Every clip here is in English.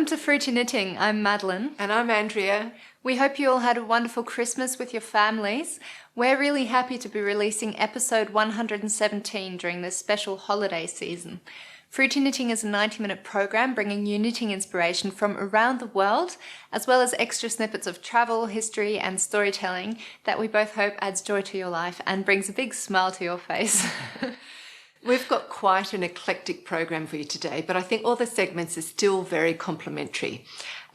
Welcome to Fruity Knitting. I'm Madeline. And I'm Andrea. We hope you all had a wonderful Christmas with your families. We're really happy to be releasing episode 117 during this special holiday season. Fruity Knitting is a 90-minute program bringing you knitting inspiration from around the world, as well as extra snippets of travel, history and storytelling that we both hope adds joy to your life and brings a big smile to your face. We've got quite an eclectic program for you today, but I think all the segments are still very complimentary.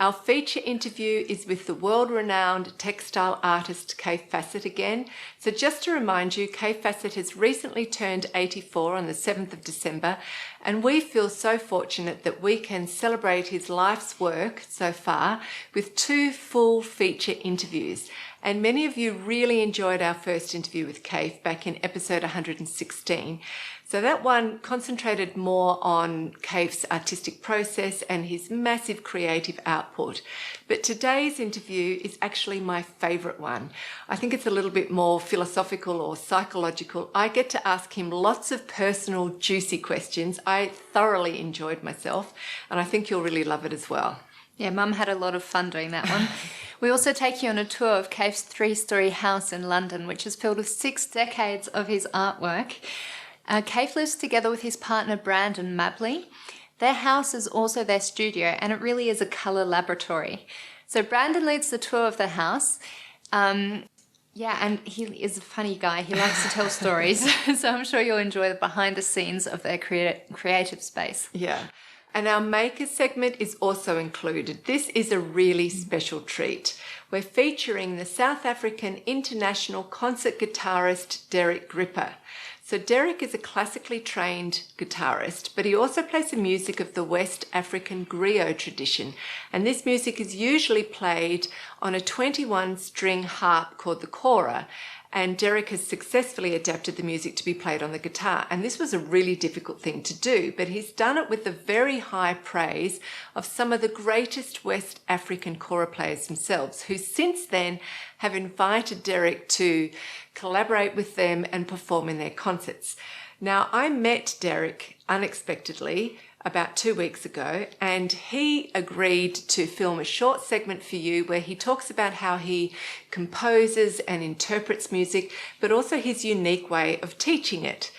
Our feature interview is with the world-renowned textile artist Kaffe Fassett again. So just to remind you, Kaffe Fassett has recently turned 84 on the 7th of December, and we feel so fortunate that we can celebrate his life's work so far with 2 full feature interviews. And many of you really enjoyed our first interview with Kaffe back in episode 116. So that one concentrated more on Kaffe's artistic process and his massive creative output. But today's interview is actually my favourite one. I think it's a little bit more philosophical or psychological. I get to ask him lots of personal, juicy questions. I thoroughly enjoyed myself, and I think you'll really love it as well. Yeah, Mum had a lot of fun doing that one. We also take you on a tour of Kaffe's 3-story house in London, which is filled with 6 decades of his artwork. Kaffe lives together with his partner Brandon Mabley. Their house is also their studio, and it really is a colour laboratory. So Brandon leads the tour of the house. And he is a funny guy. He likes to tell stories. So I'm sure you'll enjoy the behind the scenes of their creative space. Yeah. And our Makers segment is also included. This is a really special treat. We're featuring the South African international concert guitarist Derek Gripper. So Derek is a classically trained guitarist, but he also plays the music of the West African griot tradition. And this music is usually played on a 21-string harp called the kora. And Derek has successfully adapted the music to be played on the guitar. And this was a really difficult thing to do, but he's done it with the very high praise of some of the greatest West African kora players themselves, who since then have invited Derek to collaborate with them and perform in their concerts. Now, I met Derek unexpectedly about 2 weeks ago, and he agreed to film a short segment for you where he talks about how he composes and interprets music, but also his unique way of teaching it.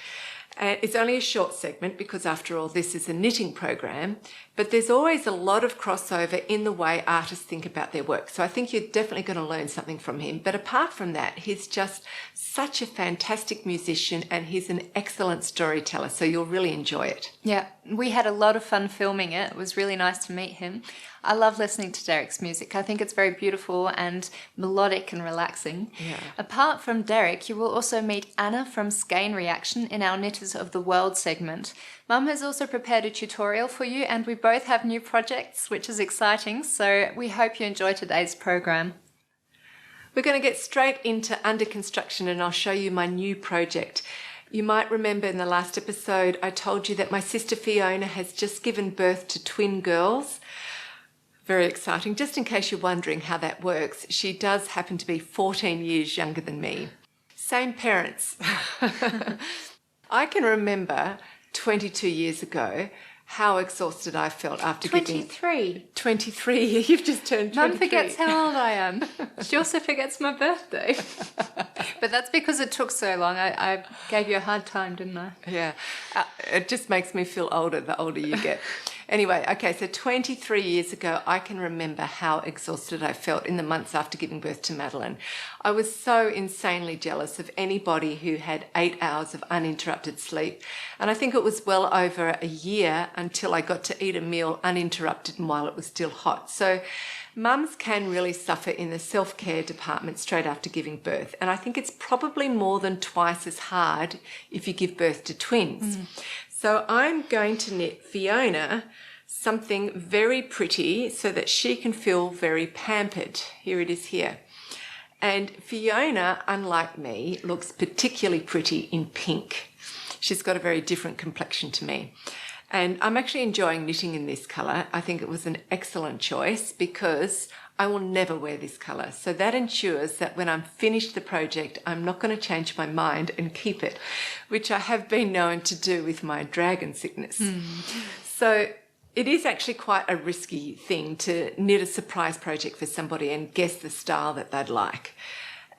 It's only a short segment because, after all, this is a knitting program, but there's always a lot of crossover in the way artists think about their work. So I think you're definitely going to learn something from him. But apart from that, he's just such a fantastic musician and he's an excellent storyteller. So you'll really enjoy it. Yeah, we had a lot of fun filming it. It was really nice to meet him. I love listening to Derek's music. I think it's very beautiful and melodic and relaxing. Yeah. Apart from Derek, you will also meet Anna from Skein Reaction in our Knitters of the World segment. Mum has also prepared a tutorial for you, and we both have new projects, which is exciting. So we hope you enjoy today's program. We're going to get straight into under construction, and I'll show you my new project. You might remember in the last episode, I told you that my sister Fiona has just given birth to twin girls. Very exciting. Just in case you're wondering how that works, she does happen to be 14 years younger than me. Same parents. I can remember 22 years ago how exhausted I felt after 23. 23. You've just turned 23. Mum forgets how old I am. She also forgets my birthday. But that's because it took so long. I gave you a hard time, didn't I? Yeah. It just makes me feel older the older you get. Anyway, okay, so 23 years ago, I can remember how exhausted I felt in the months after giving birth to Madeline. I was so insanely jealous of anybody who had 8 hours of uninterrupted sleep. And I think it was well over a year until I got to eat a meal uninterrupted and while it was still hot. So mums can really suffer in the self-care department straight after giving birth. And I think it's probably more than twice as hard if you give birth to twins. So I'm going to knit Fiona something very pretty so that she can feel very pampered. Here it is here. And Fiona, unlike me, looks particularly pretty in pink. She's got a very different complexion to me. And I'm actually enjoying knitting in this colour. I think it was an excellent choice because I will never wear this colour. So that ensures that when I'm finished the project, I'm not going to change my mind and keep it, which I have been known to do with my dragon sickness. So It is actually quite a risky thing to knit a surprise project for somebody and guess the style that they'd like.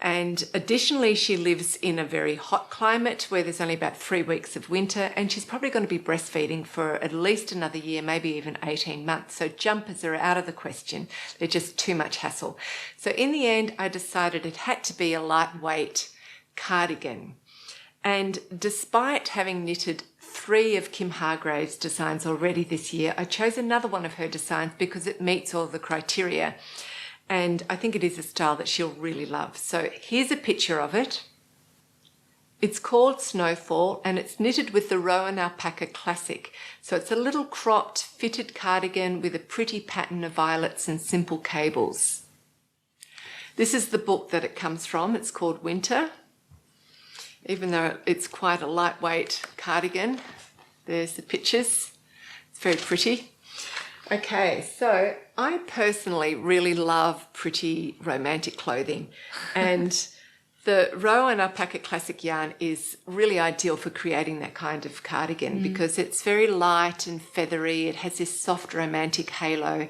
And additionally, she lives in a very hot climate where there's only about 3 weeks of winter, and she's probably going to be breastfeeding for at least another year, maybe even 18 months. So jumpers are out of the question. They're just too much hassle. So in the end, I decided it had to be a lightweight cardigan. And despite having knitted 3 of Kim Hargrave's designs already this year, I chose another one of her designs because it meets all the criteria. And I think it is a style that she'll really love. So here's a picture of it. It's called Snowfall, and it's knitted with the Rowan Alpaca Classic. So it's a little cropped, fitted cardigan with a pretty pattern of violets and simple cables. This is the book that it comes from. It's called Winter. Even though it's quite a lightweight cardigan, there's the pictures. It's very pretty. Okay, so I personally really love pretty romantic clothing, and the Rowan Alpaca Classic yarn is really ideal for creating that kind of cardigan because it's very light and feathery. It has this soft romantic halo,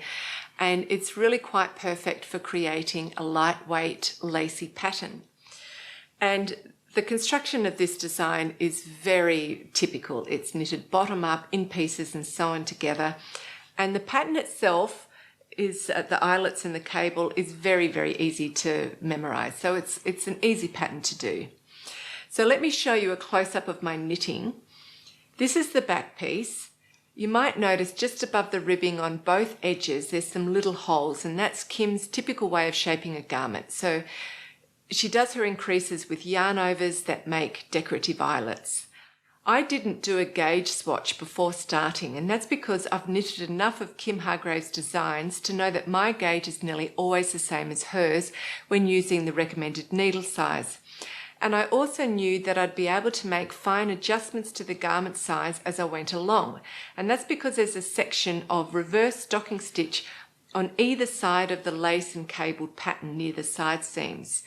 and it's really quite perfect for creating a lightweight lacy pattern. And the construction of this design is very typical. It's knitted bottom up in pieces and sewn together. And the pattern itself is, the eyelets and the cable is very, very easy to memorize. So it's an easy pattern to do. So let me show you a close-up of my knitting. This is the back piece. You might notice just above the ribbing on both edges, there's some little holes, and that's Kim's typical way of shaping a garment. So she does her increases with yarn overs that make decorative eyelets. I didn't do a gauge swatch before starting, and that's because I've knitted enough of Kim Hargrave's designs to know that my gauge is nearly always the same as hers when using the recommended needle size. And I also knew that I'd be able to make fine adjustments to the garment size as I went along. And that's because there's a section of reverse stocking stitch on either side of the lace and cabled pattern near the side seams.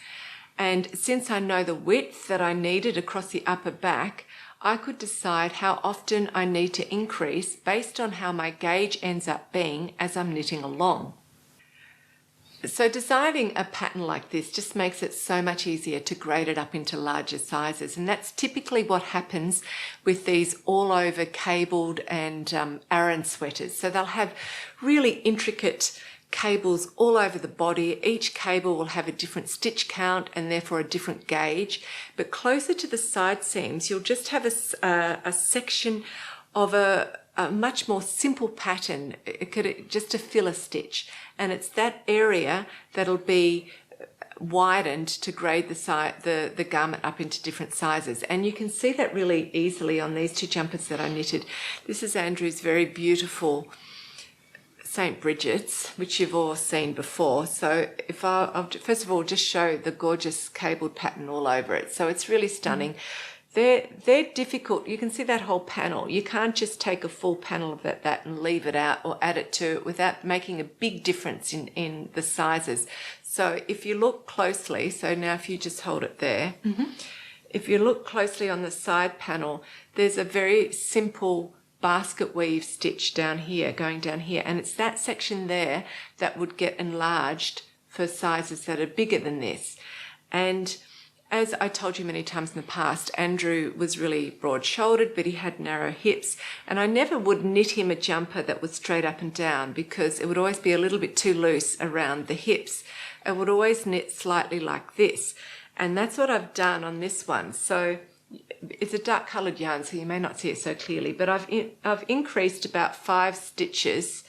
And since I know the width that I needed across the upper back, I could decide how often I need to increase based on how my gauge ends up being as I'm knitting along. So designing a pattern like this just makes it so much easier to grade it up into larger sizes, and that's typically what happens with these all over cabled and Aran sweaters. So they'll have really intricate cables all over the body. Each cable will have a different stitch count and therefore a different gauge, but closer to the side seams you'll just have a section of a much more simple pattern. It could just a filler stitch, and it's that area that'll be widened to grade the garment up into different sizes. And you can see that really easily on these 2 jumpers that I knitted. This is Andrew's very beautiful St. Bridget's, which you've all seen before. So if I'll first of all just show the gorgeous cabled pattern all over it. So it's really stunning. They're difficult. You can see that whole panel. You can't just take a full panel of that and leave it out or add it to it without making a big difference in the sizes. So if you look closely, so now if you just hold it there, if you look closely on the side panel, there's a very simple basket weave stitch down here, going down here, and it's that section there that would get enlarged for sizes that are bigger than this. And as I told you many times in the past, Andrew was really broad-shouldered, but he had narrow hips, and I never would knit him a jumper that was straight up and down because it would always be a little bit too loose around the hips. I would always knit slightly like this, and that's what I've done on this one. So it's a dark coloured yarn, so you may not see it so clearly, but I've increased about 5 stitches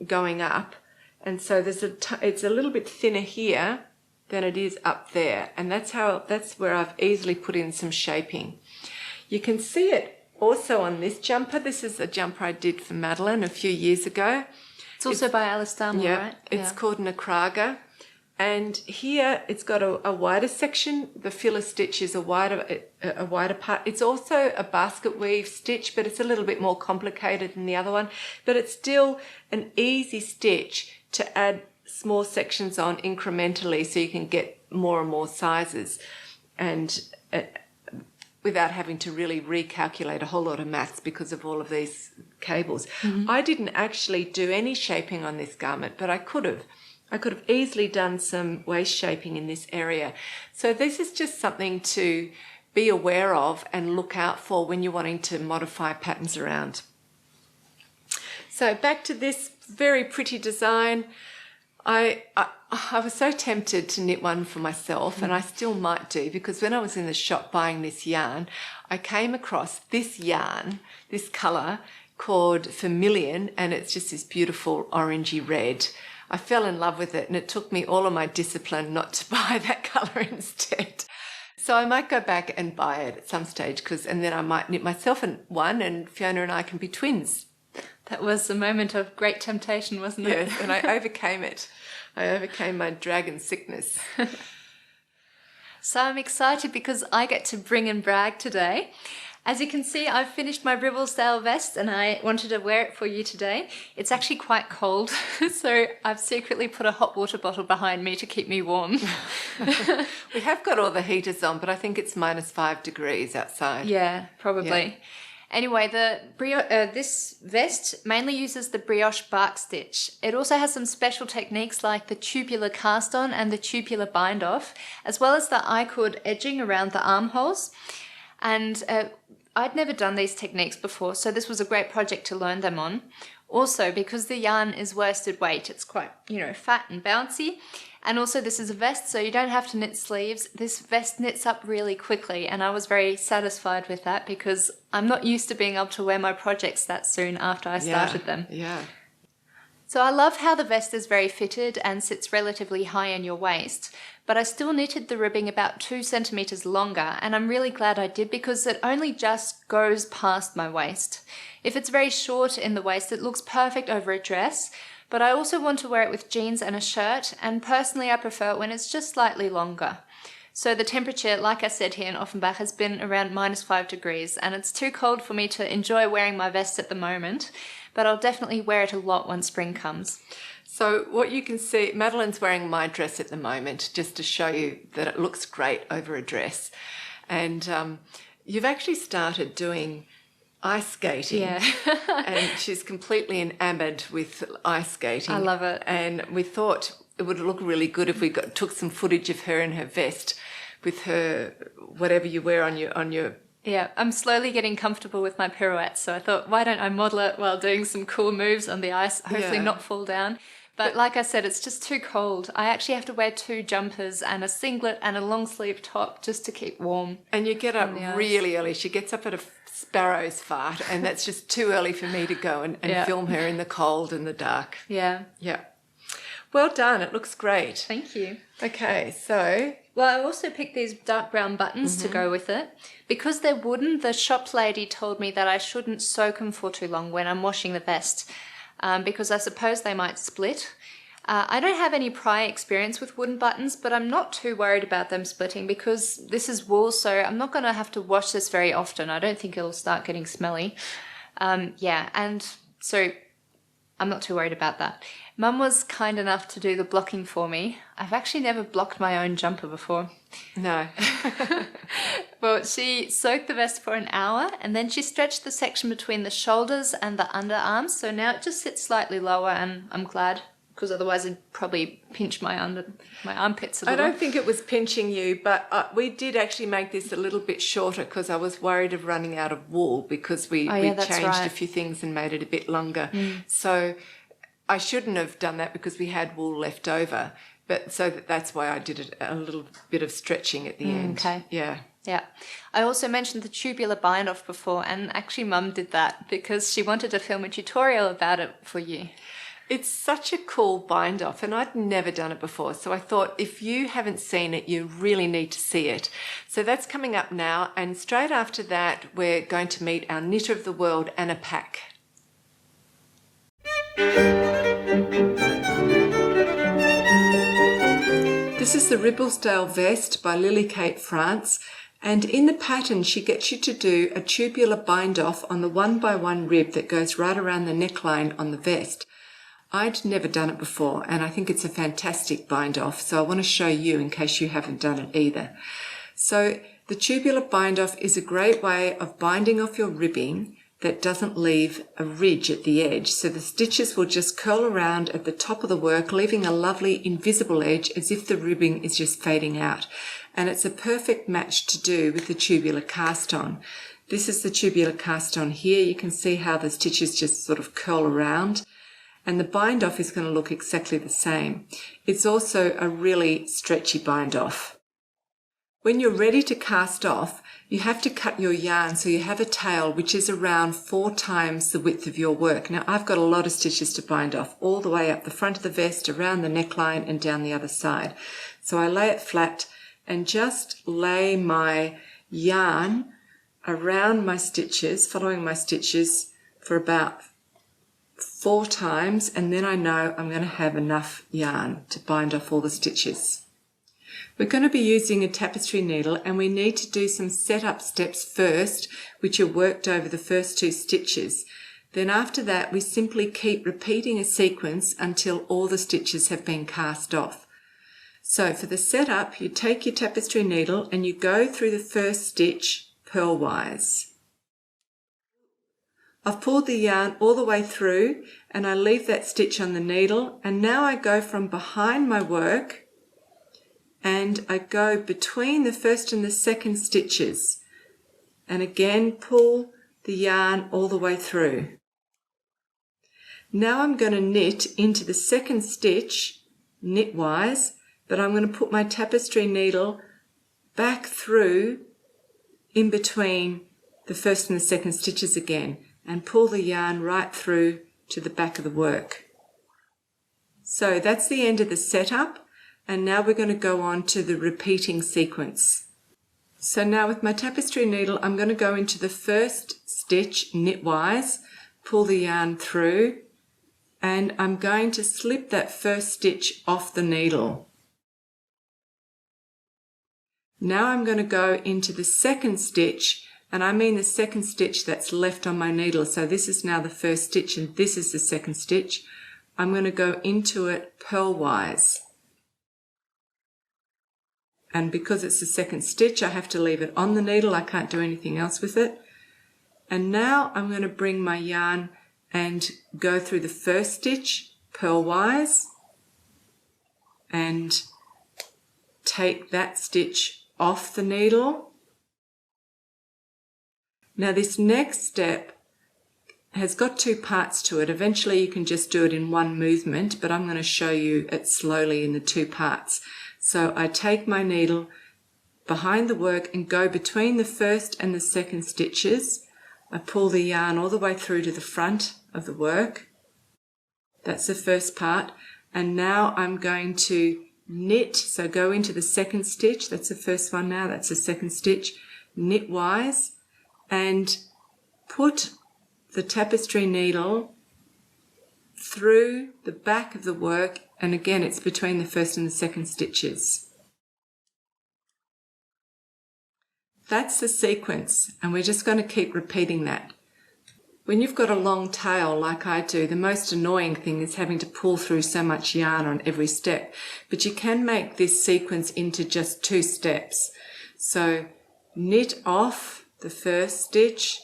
going up, and so it's a little bit thinner here than it is up there, and that's where I've easily put in some shaping. You can see it also on this jumper. This is a jumper I did for Madeline a few years ago. It's also by Alice Darmore, right? It's called Nakraga. And here it's got a wider section. The filler stitch is a wider part. It's also a basket weave stitch, but it's a little bit more complicated than the other one. But it's still an easy stitch to add small sections on incrementally so you can get more and more sizes. And without having to really recalculate a whole lot of maths because of all of these cables. I didn't actually do any shaping on this garment, but I could have. I could have easily done some waist shaping in this area. So this is just something to be aware of and look out for when you're wanting to modify patterns around. So back to this very pretty design. I was so tempted to knit one for myself, and I still might do, because when I was in the shop buying this yarn, I came across this yarn, this colour called Vermilion, and it's just this beautiful orangey red. I fell in love with it, and it took me all of my discipline not to buy that colour instead. So I might go back and buy it at some stage, and then I might knit myself one, and Fiona and I can be twins. That was a moment of great temptation, wasn't it? Yes, and I overcame it. I overcame my dragon sickness. So I'm excited because I get to bring and brag today. As you can see, I've finished my Ribblesdale vest and I wanted to wear it for you today. It's actually quite cold, so I've secretly put a hot water bottle behind me to keep me warm. We have got all the heaters on, but I think it's -5 degrees outside. Yeah, probably. Yeah. Anyway, this vest mainly uses the brioche bark stitch. It also has some special techniques like the tubular cast on and the tubular bind off, as well as the I-cord edging around the armholes. And I'd never done these techniques before, so this was a great project to learn them on. Also, because the yarn is worsted weight, it's quite, fat and bouncy. And also this is a vest, so you don't have to knit sleeves. This vest knits up really quickly, and I was very satisfied with that because I'm not used to being able to wear my projects that soon after I started them. Yeah. So I love how the vest is very fitted and sits relatively high in your waist, but I still knitted the ribbing about 2 centimetres longer, and I'm really glad I did because it only just goes past my waist. If it's very short in the waist, it looks perfect over a dress, but I also want to wear it with jeans and a shirt, and personally I prefer it when it's just slightly longer. So the temperature, like I said here in Offenbach, has been around -5 degrees, and it's too cold for me to enjoy wearing my vest at the moment, but I'll definitely wear it a lot once spring comes. So what you can see, Madeline's wearing my dress at the moment, just to show you that it looks great over a dress. And you've actually started doing ice skating. Yeah. And she's completely enamored with ice skating. I love it. And we thought it would look really good if we took some footage of her in her vest with her, whatever you wear on your Yeah, I'm slowly getting comfortable with my pirouettes, so I thought, why don't I model it while doing some cool moves on the ice, hopefully not fall down. But like I said, it's just too cold. I actually have to wear 2 jumpers and a singlet and a long sleeve top just to keep warm. And you get up really early. She gets up at a sparrow's fart, and that's just too early for me to go and film her in the cold and the dark. Yeah. Yeah. Well done. It looks great. Thank you. Okay, so... Well, I also picked these dark brown buttons to go with it. Because they're wooden, the shop lady told me that I shouldn't soak them for too long when I'm washing the vest, because I suppose they might split. I don't have any prior experience with wooden buttons, but I'm not too worried about them splitting because this is wool, so I'm not going to have to wash this very often. I don't think it'll start getting smelly. And so I'm not too worried about that. Mum was kind enough to do the blocking for me. I've actually never blocked my own jumper before. No. Well, she soaked the vest for an hour and then she stretched the section between the shoulders and the underarms. So now it just sits slightly lower, and I'm glad because otherwise it'd probably pinch my armpits a little. I don't think it was pinching you, but we did actually make this a little bit shorter because I was worried of running out of wool because we changed a few things and made it a bit longer. So I shouldn't have done that because we had wool left over, but so that's why I did a little bit of stretching at the end. Okay. Yeah. Yeah. I also mentioned the tubular bind off before, and actually Mum did that because she wanted to film a tutorial about it for you. It's such a cool bind off, and I'd never done it before. So I thought if you haven't seen it, you really need to see it. So that's coming up now. And straight after that, we're going to meet our knitter of the world, Anna Pack. This is the Ribblesdale vest by Lily Kate France. And in the pattern, she gets you to do a tubular bind off on the 1x1 rib that goes right around the neckline on the vest. I'd never done it before, and I think it's a fantastic bind off, so I want to show you in case you haven't done it either. So The tubular bind off is a great way of binding off your ribbing that doesn't leave a ridge at the edge, so the stitches will just curl around at the top of the work, leaving a lovely invisible edge as if the ribbing is just fading out. And it's a perfect match to do with the tubular cast on. This is the tubular cast on here. You can see how the stitches just sort of curl around, and the bind off is going to look exactly the same. It's also a really stretchy bind off. When you're ready to cast off, you have to cut your yarn so you have a tail which is around 4 times the width of your work. Now I've got a lot of stitches to bind off, all the way up the front of the vest, around the neckline and down the other side. So I lay it flat and just lay my yarn around my stitches, following my stitches for about 4 times, and then I know I'm going to have enough yarn to bind off all the stitches. We're going to be using a tapestry needle, and we need to do some setup steps first, which are worked over the first 2 stitches. Then after that, we simply keep repeating a sequence until all the stitches have been cast off. So for the setup, you take your tapestry needle and you go through the first stitch purlwise. I've pulled the yarn all the way through and I leave that stitch on the needle, and now I go from behind my work and I go between the first and the second stitches, and again pull the yarn all the way through. Now I'm going to knit into the second stitch knitwise, but I'm going to put my tapestry needle back through in between the first and the second stitches again and pull the yarn right through to the back of the work. So that's the end of the setup. And now we're going to go on to the repeating sequence. So now with my tapestry needle, I'm going to go into the first stitch knitwise, pull the yarn through, and I'm going to slip that first stitch off the needle. Now I'm going to go into the second stitch, and I mean the second stitch that's left on my needle. So this is now the first stitch and this is the second stitch. I'm going to go into it purlwise. And because it's the second stitch, I have to leave it on the needle. I can't do anything else with it. And now I'm going to bring my yarn and go through the first stitch purlwise and take that stitch off the needle. Now this next step has got 2 parts to it. Eventually you can just do it in one movement, but I'm going to show you it slowly in the 2 parts. So I take my needle behind the work and go between the first and the second stitches. I pull the yarn all the way through to the front of the work. That's the first part. And now I'm going to knit. So go into the second stitch. That's the first one now. That's the second stitch. Knitwise. And put the tapestry needle through the back of the work, and again it's between the first and the second stitches. That's the sequence, and we're just going to keep repeating that. When you've got a long tail like I do, the most annoying thing is having to pull through so much yarn on every step, but you can make this sequence into just 2 steps. So knit off the first stitch,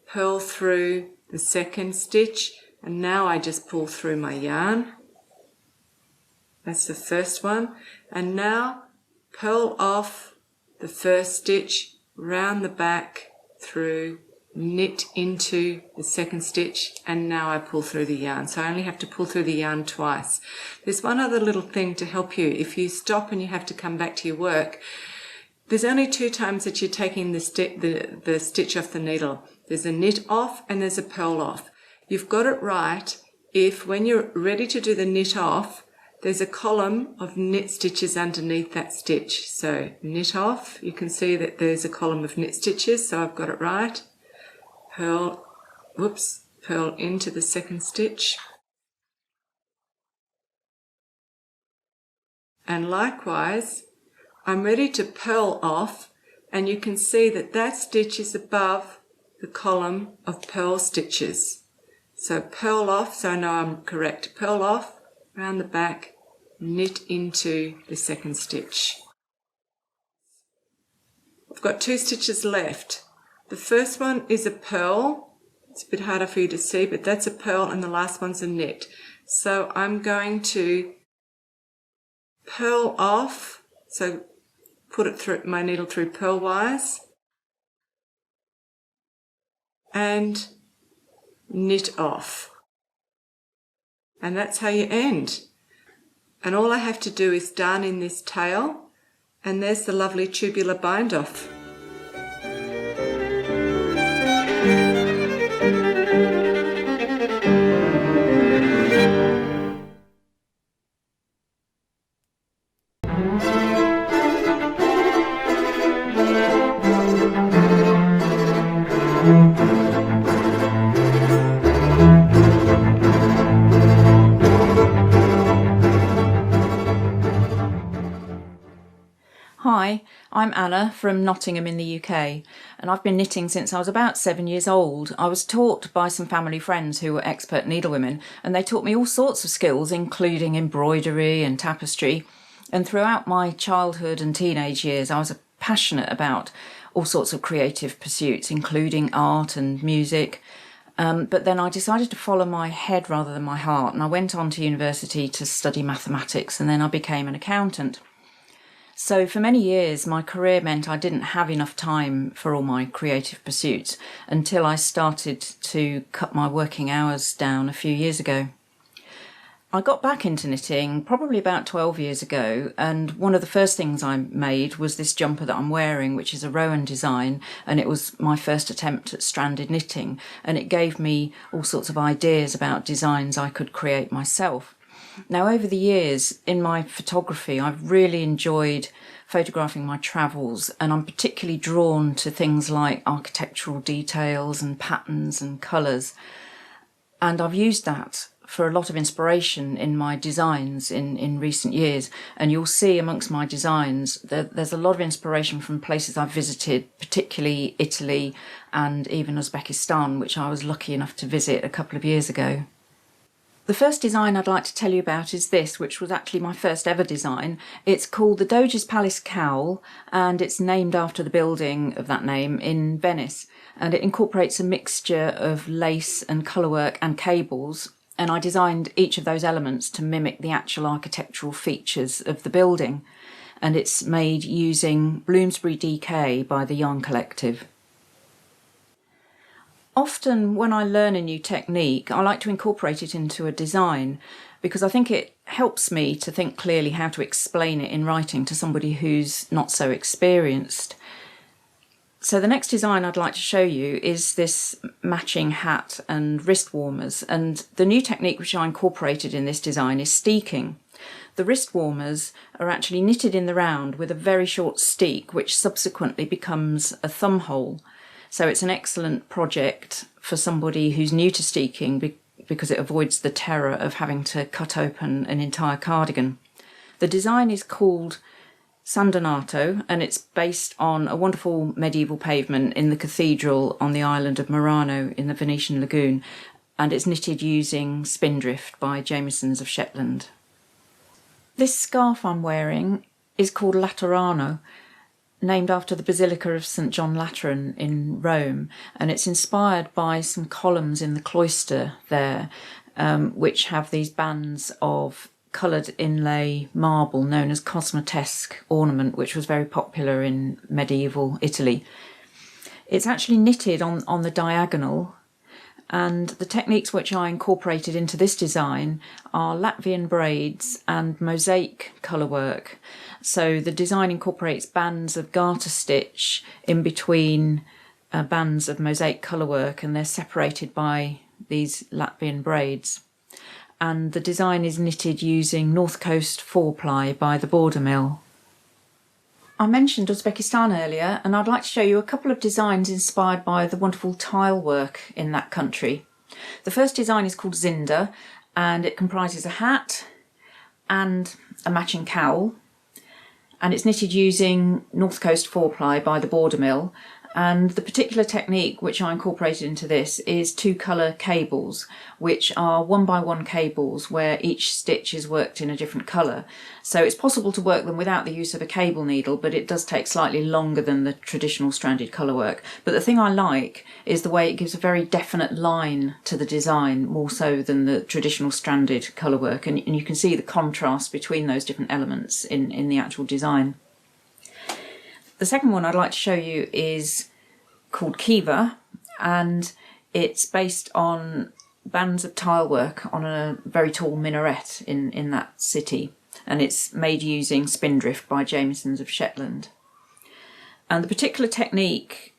purl through the second stitch, and now I just pull through my yarn. That's the first one. And now purl off the first stitch, round the back through, knit into the second stitch, and now I pull through the yarn. So I only have to pull through the yarn twice. There's one other little thing to help you. If you stop and you have to come back to your work, there's only 2 times that you're taking the stitch off the needle. There's a knit off and there's a purl off. You've got it right if when you're ready to do the knit off, there's a column of knit stitches underneath that stitch. So knit off, you can see that there's a column of knit stitches, so I've got it right. Purl into the second stitch. And likewise, I'm ready to purl off, and you can see that that stitch is above the column of purl stitches. So purl off, so I know I'm correct. Purl off, round the back, knit into the second stitch. I've got 2 stitches left. The first one is a purl. It's a bit harder for you to see, but that's a purl, and the last one's a knit. So I'm going to purl off, so put it through my needle through purl wires and knit off. And that's how you end. And all I have to do is darn in this tail, and there's the lovely tubular bind off. Hi, I'm Anna from Nottingham in the UK, and I've been knitting since I was about 7 years old. I was taught by some family friends who were expert needlewomen, and they taught me all sorts of skills, including embroidery and tapestry. And throughout my childhood and teenage years, I was passionate about all sorts of creative pursuits, including art and music. But then I decided to follow my head rather than my heart, and I went on to university to study mathematics, and then I became an accountant. So for many years, my career meant I didn't have enough time for all my creative pursuits until I started to cut my working hours down a few years ago. I got back into knitting probably about 12 years ago, and one of the first things I made was this jumper that I'm wearing, which is a Rowan design, and it was my first attempt at stranded knitting, and it gave me all sorts of ideas about designs I could create myself. Now, over the years in my photography, I've really enjoyed photographing my travels, and I'm particularly drawn to things like architectural details and patterns and colours. And I've used that for a lot of inspiration in my designs in recent years. And you'll see amongst my designs that there's a lot of inspiration from places I've visited, particularly Italy and even Uzbekistan, which I was lucky enough to visit a couple of years ago. The first design I'd like to tell you about is this, which was actually my first ever design. It's called the Doge's Palace Cowl, and it's named after the building of that name in Venice. And it incorporates a mixture of lace and colourwork and cables, and I designed each of those elements to mimic the actual architectural features of the building. And it's made using Bloomsbury DK by the Yarn Collective. Often when I learn a new technique, I like to incorporate it into a design because I think it helps me to think clearly how to explain it in writing to somebody who's not so experienced. So the next design I'd like to show you is this matching hat and wrist warmers, and the new technique which I incorporated in this design is steeking. The wrist warmers are actually knitted in the round with a very short steek, which subsequently becomes a thumb hole. So it's an excellent project for somebody who's new to steeking because it avoids the terror of having to cut open an entire cardigan. The design is called San Donato, and it's based on a wonderful medieval pavement in the cathedral on the island of Merino in the Venetian lagoon, and it's knitted using Spindrift by Jamieson's of Shetland. This scarf I'm wearing is called Laterano, named after the Basilica of St. John Lateran in Rome, and it's inspired by some columns in the cloister there, which have these bands of coloured inlay marble known as cosmatesque ornament, which was very popular in medieval Italy. It's actually knitted on the diagonal, and the techniques which I incorporated into this design are Latvian braids and mosaic colourwork. So the design incorporates bands of garter stitch in between bands of mosaic colourwork, and they're separated by these Latvian braids. And the design is knitted using North Coast 4-ply by the Border Mill. I mentioned Uzbekistan earlier, and I'd like to show you a couple of designs inspired by the wonderful tile work in that country. The first design is called Zinda, and it comprises a hat and a matching cowl, and it's knitted using North Coast 4-ply by the Border Mill, And the particular technique which I incorporated into this is 2-colour cables, which are 1x1 cables where each stitch is worked in a different colour. So it's possible to work them without the use of a cable needle, but it does take slightly longer than the traditional stranded colour work. But the thing I like is the way it gives a very definite line to the design, more so than the traditional stranded colour work. And you can see the contrast between those different elements in the actual design. The second one I'd like to show you is called Kiva, and it's based on bands of tile work on a very tall minaret in that city, and it's made using spindrift by Jamieson's of Shetland. And the particular technique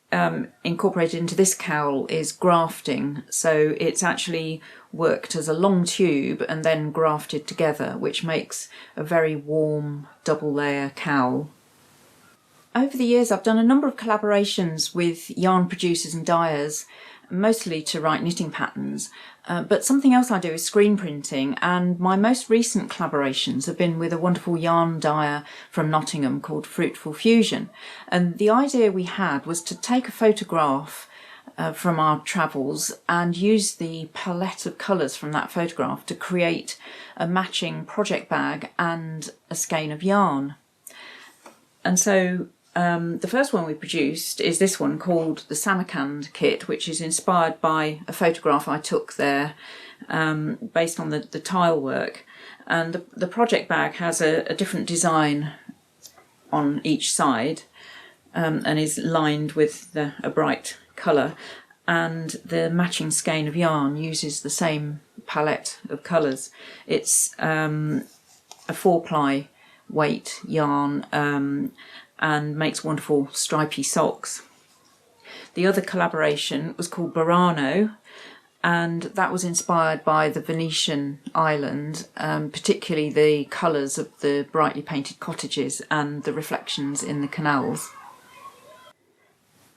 incorporated into this cowl is grafting, so it's actually worked as a long tube and then grafted together, which makes a very warm double layer cowl. Over the years, I've done a number of collaborations with yarn producers and dyers, mostly to write knitting patterns. But something else I do is screen printing, and my most recent collaborations have been with a wonderful yarn dyer from Nottingham called Fruitful Fusion. And the idea we had was to take a photograph from our travels and use the palette of colours from that photograph to create a matching project bag and a skein of yarn. And so the first one we produced is this one called the Samarkand kit, which is inspired by a photograph I took there based on the tile work. And the project bag has a different design on each side and is lined with a bright colour. And the matching skein of yarn uses the same palette of colours. It's a 4-ply weight yarn and makes wonderful stripy socks. The other collaboration was called Burano, and that was inspired by the Venetian island, particularly the colours of the brightly painted cottages and the reflections in the canals.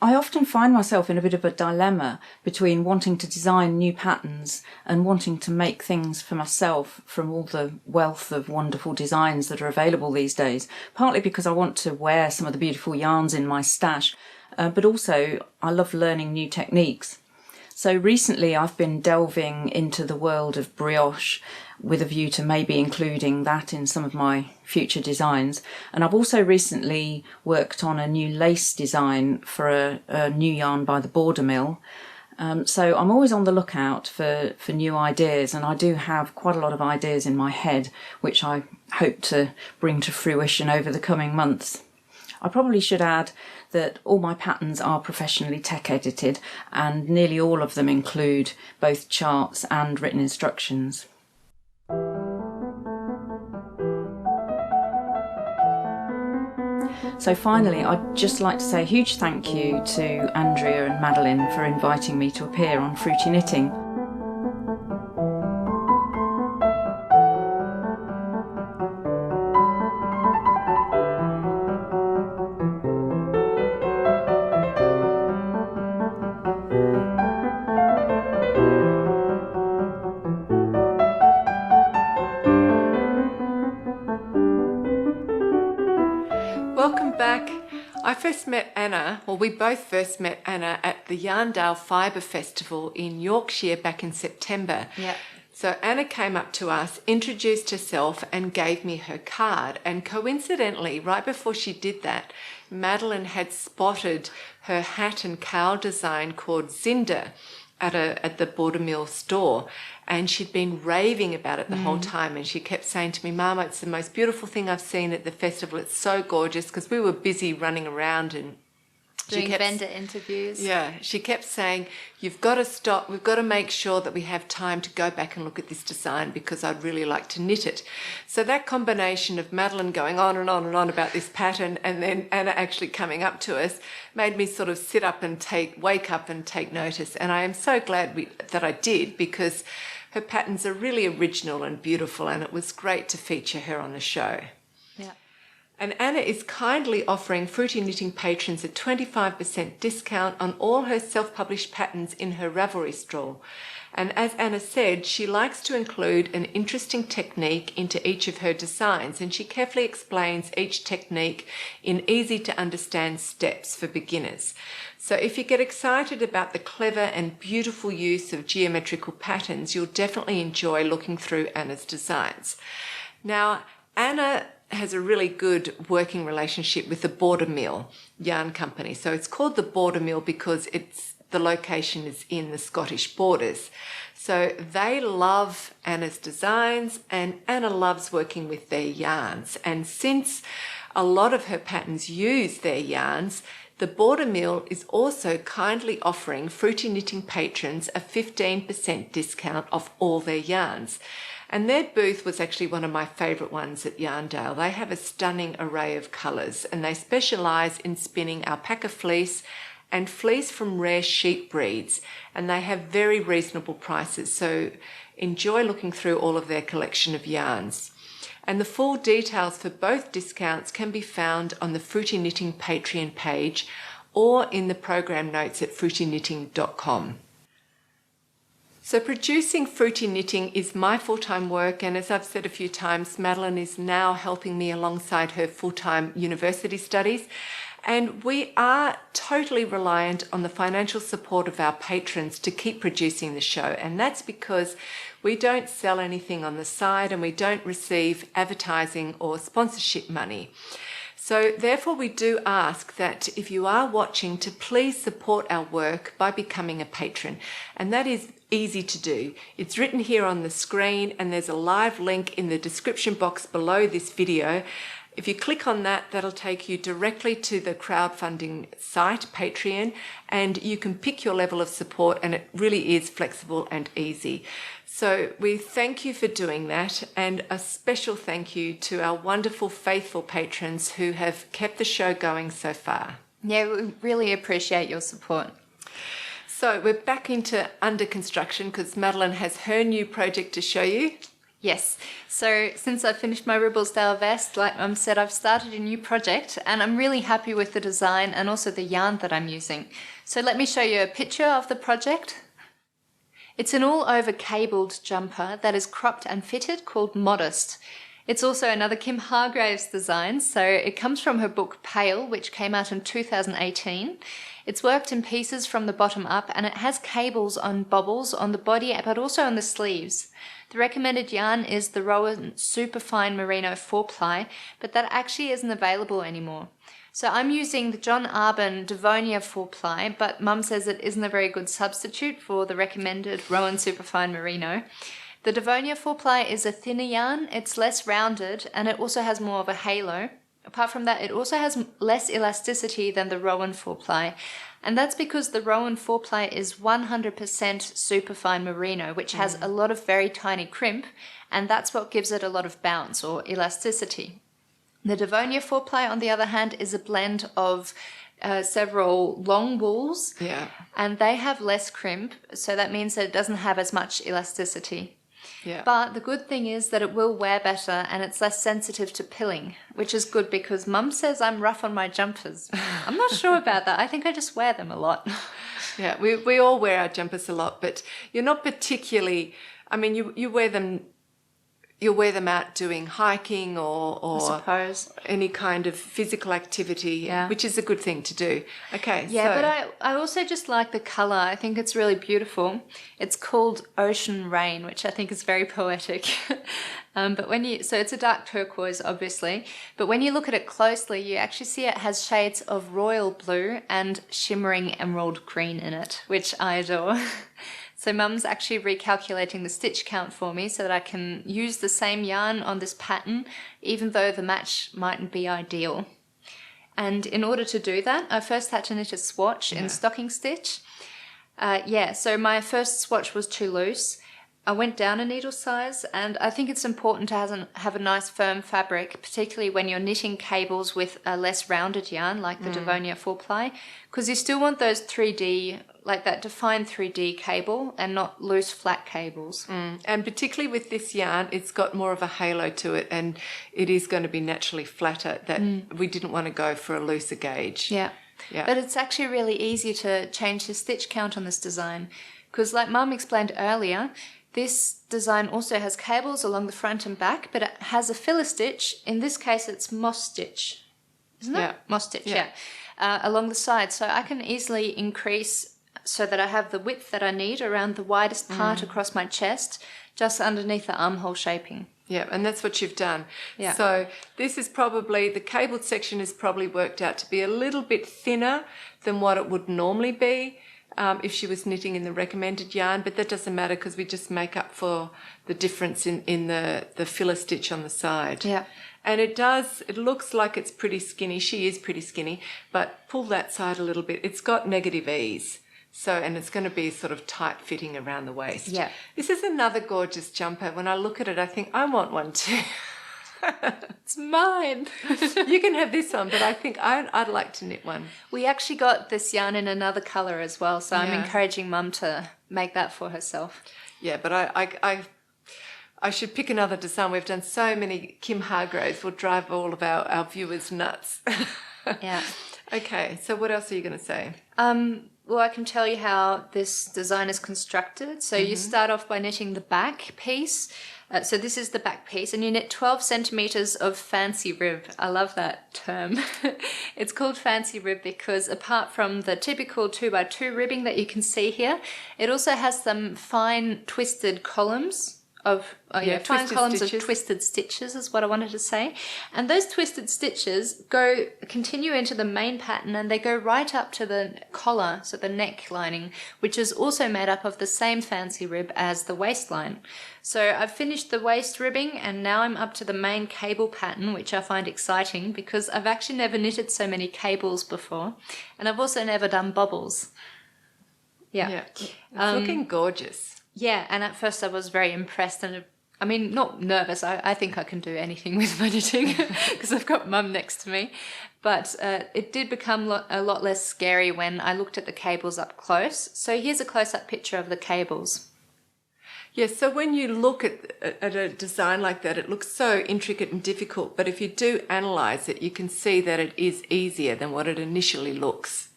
I often find myself in a bit of a dilemma between wanting to design new patterns and wanting to make things for myself from all the wealth of wonderful designs that are available these days, partly because I want to wear some of the beautiful yarns in my stash, but also I love learning new techniques. So recently I've been delving into the world of brioche with a view to maybe including that in some of my future designs. And I've also recently worked on a new lace design for a new yarn by the Border Mill. So I'm always on the lookout for new ideas, and I do have quite a lot of ideas in my head which I hope to bring to fruition over the coming months. I probably should add that all my patterns are professionally tech edited, and nearly all of them include both charts and written instructions. So finally, I'd just like to say a huge thank you to Andrea and Madeline for inviting me to appear on Fruity Knitting. Welcome back. I first met Anna, well, we both first met Anna at the Yarndale Fibre Festival in Yorkshire back in September. Yeah. So Anna came up to us, introduced herself and gave me her card. And coincidentally, right before she did that, Madeline had spotted her hat and cowl design called Zinder at the Border Mill store, and she'd been raving about it the whole time, and she kept saying to me, "Mama, it's the most beautiful thing I've seen at the festival. It's so gorgeous," because we were busy running around and Doing vendor interviews. Yeah, she kept saying, "You've got to stop. We've got to make sure that we have time to go back and look at this design because I'd really like to knit it." So that combination of Madeline going on and on and on about this pattern and then Anna actually coming up to us made me sort of sit up and wake up and take notice. And I am so glad that I did, because her patterns are really original and beautiful, and it was great to feature her on the show. Yeah. And Anna is kindly offering Fruity Knitting patrons a 25% discount on all her self-published patterns in her Ravelry stall. And as Anna said, she likes to include an interesting technique into each of her designs, and she carefully explains each technique in easy to understand steps for beginners. So if you get excited about the clever and beautiful use of geometrical patterns, you'll definitely enjoy looking through Anna's designs. Now, Anna has a really good working relationship with the Border Mill yarn company. So it's called the Border Mill because the location is in the Scottish borders. So they love Anna's designs, and Anna loves working with their yarns. And since a lot of her patterns use their yarns, the Border Mill is also kindly offering Fruity Knitting patrons a 15% discount off all their yarns. And their booth was actually one of my favourite ones at Yarndale. They have a stunning array of colours, and they specialise in spinning alpaca fleece and fleece from rare sheep breeds, and they have very reasonable prices. So enjoy looking through all of their collection of yarns. And the full details for both discounts can be found on the Fruity Knitting Patreon page or in the program notes at fruityknitting.com. So producing Fruity Knitting is my full-time work, and as I've said a few times, Madeline is now helping me alongside her full-time university studies, and we are totally reliant on the financial support of our patrons to keep producing the show, and that's because we don't sell anything on the side and we don't receive advertising or sponsorship money. So therefore we do ask that if you are watching to please support our work by becoming a patron, and that is easy to do. It's written here on the screen, and there's a live link in the description box below this video. If you click on that, that'll take you directly to the crowdfunding site, Patreon, and you can pick your level of support, and it really is flexible and easy. So we thank you for doing that, and a special thank you to our wonderful, faithful patrons who have kept the show going so far. Yeah, we really appreciate your support. So we're back into under construction because Madeline has her new project to show you. Yes, so since I finished my Ribblesdale vest, like Mum said, I've started a new project, and I'm really happy with the design and also the yarn that I'm using. So let me show you a picture of the project. It's an all-over cabled jumper that is cropped and fitted called Modest. It's also another Kim Hargraves design, so it comes from her book Pale, which came out in 2018. It's worked in pieces from the bottom up, and it has cables on bobbles on the body but also on the sleeves. The recommended yarn is the Rowan Superfine Merino 4-ply, but that actually isn't available anymore. So I'm using the John Arbon Devonia 4-ply, but Mum says it isn't a very good substitute for the recommended Rowan Superfine Merino. The Devonia 4-ply is a thinner yarn, it's less rounded, and it also has more of a halo. Apart from that, it also has less elasticity than the Rowan 4-ply, and that's because the Rowan 4-ply is 100% superfine merino, which has a lot of very tiny crimp, and that's what gives it a lot of bounce or elasticity. The Devonia 4-ply, on the other hand, is a blend of several long wools, and they have less crimp, so that means that it doesn't have as much elasticity. But the good thing is that it will wear better and it's less sensitive to pilling, which is good because Mum says I'm rough on my jumpers. I'm not sure about that. I think I just wear them a lot. Yeah, we all wear our jumpers a lot, but you're not particularly, I mean, you wear them, you'll wear them out doing hiking or I suppose any kind of physical activity, which is a good thing to do. Okay. Yeah, but I also just like the colour. I think it's really beautiful. It's called Ocean Rain, which I think is very poetic. But so it's a dark turquoise, obviously, but when you look at it closely, you actually see it has shades of royal blue and shimmering emerald green in it, which I adore. So Mum's actually recalculating the stitch count for me so that I can use the same yarn on this pattern, even though the match mightn't be ideal. And in order to do that, I first had to knit a swatch in stocking stitch. So my first swatch was too loose. I went down a needle size, and I think it's important to have a nice firm fabric, particularly when you're knitting cables with a less rounded yarn like the Devonia 4-ply, because you still want those 3D, like that defined 3D cable, and not loose flat cables. And particularly with this yarn, it's got more of a halo to it, and it is going to be naturally flatter, that we didn't want to go for a looser gauge. Yeah. But it's actually really easy to change the stitch count on this design, because like Mum explained earlier, this design also has cables along the front and back, but it has a filler stitch. In this case, it's moss stitch, isn't it? Yeah. Moss stitch, along the side. So I can easily increase so that I have the width that I need around the widest part across my chest, just underneath the armhole shaping. Yeah, and that's what you've done. Yeah. So this is probably, the cabled section is probably worked out to be a little bit thinner than what it would normally be. If she was knitting in the recommended yarn, but that doesn't matter because we just make up for the difference in the filler stitch on the side. Yeah. And it looks like it's pretty skinny. She is pretty skinny, but pull that side a little bit. It's got negative ease. So, and it's going to be sort of tight fitting around the waist. Yeah. This is another gorgeous jumper. When I look at it, I think I want one too. It's mine. You can have this one, but I think I'd like to knit one. We actually got this yarn in another colour as well, so I'm Yeah. encouraging Mum to make that for herself. Yeah, but I should pick another design. We've done so many Kim Hargroves. Will drive all of our viewers nuts. Yeah. Okay, so what else are you going to say? Well, I can tell you how this design is constructed. So you start off by knitting the back piece. So this is the back piece, and you knit 12 centimetres of fancy rib. I love that term. It's called fancy rib because apart from the typical 2x2 ribbing that you can see here, it also has some fine twisted columns of fine twisted columns stitches. of twisted stitches is what I wanted to say. And those twisted stitches continue into the main pattern, and they go right up to the collar, so the neck lining, which is also made up of the same fancy rib as the waistline. So I've finished the waist ribbing, and now I'm up to the main cable pattern, which I find exciting because I've actually never knitted so many cables before, and I've also never done bobbles. Yeah, it's looking gorgeous. Yeah, and at first I was very impressed and, I mean, not nervous. I think I can do anything with my knitting because I've got Mum next to me. But it did become a lot less scary when I looked at the cables up close. So here's a close-up picture of the cables. Yes, so when you look at a design like that, it looks so intricate and difficult. But if you do analyse it, you can see that it is easier than what it initially looks.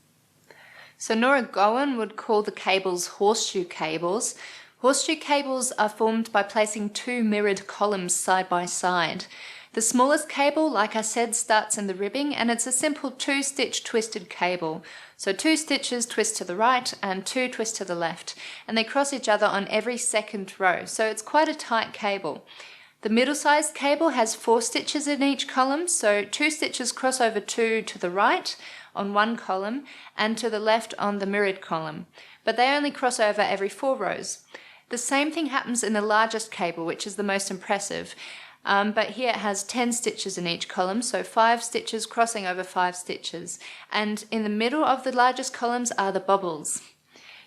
So Nora Gowan would call the cables horseshoe cables. Horseshoe cables are formed by placing two mirrored columns side by side. The smallest cable, like I said, starts in the ribbing, and it's a simple 2-stitch twisted cable. So 2 stitches twist to the right and 2 twist to the left, and they cross each other on every second row. So it's quite a tight cable. The middle-sized cable has 4 stitches in each column, so 2 stitches cross over 2 to the right on one column and to the left on the mirrored column, but they only cross over every 4 rows. The same thing happens in the largest cable, which is the most impressive, but here it has 10 stitches in each column, so 5 stitches crossing over 5 stitches, and in the middle of the largest columns are the bobbles.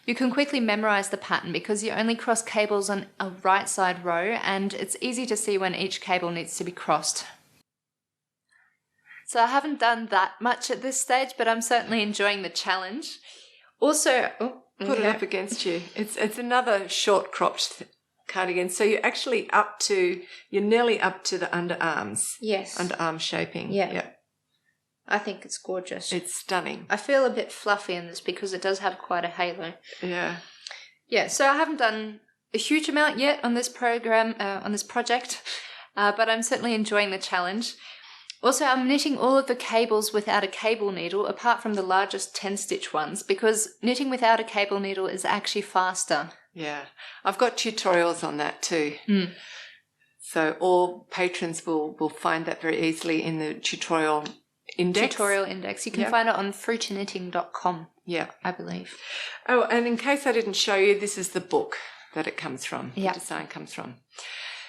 You can quickly memorise the pattern because you only cross cables on a right side row, and it's easy to see when each cable needs to be crossed. So I haven't done that much at this stage, but I'm certainly enjoying the challenge. Also, Put it up against you. It's another short cropped cardigan. So you're actually you're nearly up to the underarms. Yes. Underarm shaping. Yeah. I think it's gorgeous. It's stunning. I feel a bit fluffy in this because it does have quite a halo. Yeah. Yeah, so I haven't done a huge amount yet on this project, but I'm certainly enjoying the challenge. Also, I'm knitting all of the cables without a cable needle, apart from the largest 10-stitch ones, because knitting without a cable needle is actually faster. Yeah. I've got tutorials on that too. So all patrons will find that very easily in the tutorial index. You can find it on fruitknitting.com, I believe. Oh, and in case I didn't show you, this is the book that it comes from, the design comes from.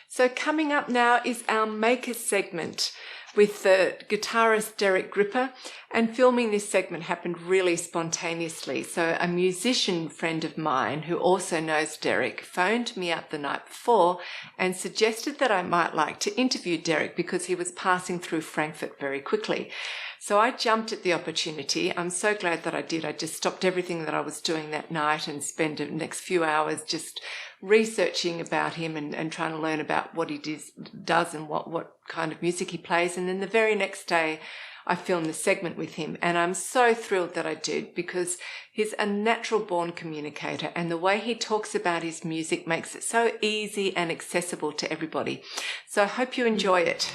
So coming up now is our Makers segment. with the guitarist Derek Gripper, and filming this segment happened really spontaneously. So a musician friend of mine who also knows Derek phoned me up the night before and suggested that I might like to interview Derek because he was passing through Frankfurt very quickly. So I jumped at the opportunity. I'm so glad that I did. I just stopped everything that I was doing that night and spent the next few hours just researching about him and trying to learn about what he does and what kind of music he plays. And then the very next day, I filmed the segment with him, and I'm so thrilled that I did because he's a natural born communicator, and the way he talks about his music makes it so easy and accessible to everybody. So I hope you enjoy it.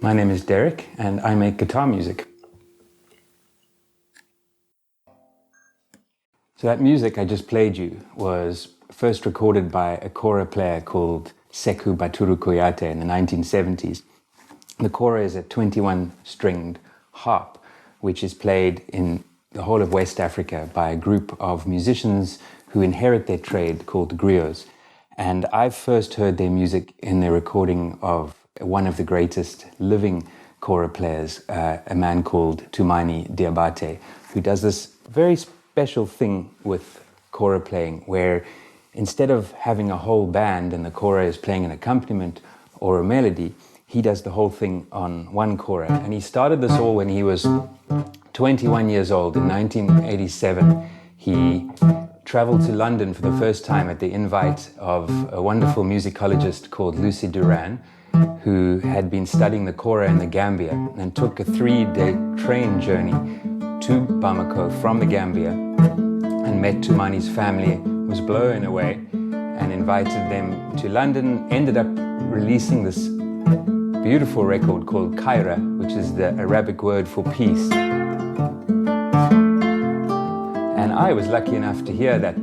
My name is Derek and I make guitar music. So that music I just played you was first recorded by a kora player called Seku Baturu Koyate in the 1970s. The kora is a 21-stringed harp which is played in the whole of West Africa by a group of musicians who inherit their trade called griots. And I first heard their music in the recording of one of the greatest living kora players, a man called Tumaini Diabate, who does this very special thing with kora playing, where instead of having a whole band and the kora is playing an accompaniment or a melody, he does the whole thing on one kora. And he started this all when he was 21 years old. In 1987, he traveled to London for the first time at the invite of a wonderful musicologist called Lucy Duran, who had been studying the kora in the Gambia, and took a 3-day train journey to Bamako from the Gambia and met Tumani's family, was blown away and invited them to London, ended up releasing this beautiful record called Kaira, which is the Arabic word for peace. And I was lucky enough to hear that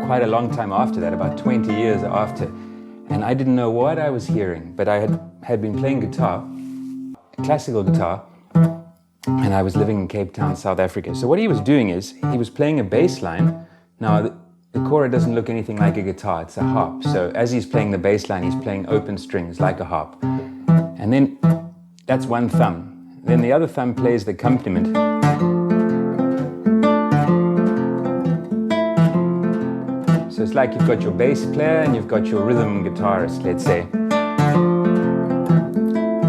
quite a long time after that, about 20 years after. And I didn't know what I was hearing, but I had been playing guitar, classical guitar, and I was living in Cape Town, South Africa. So what he was doing is, he was playing a bass line. Now, the kora doesn't look anything like a guitar, it's a harp. So as he's playing the bass line, he's playing open strings like a harp. And then, that's one thumb. Then the other thumb plays the accompaniment. So it's like you've got your bass player and you've got your rhythm guitarist, let's say.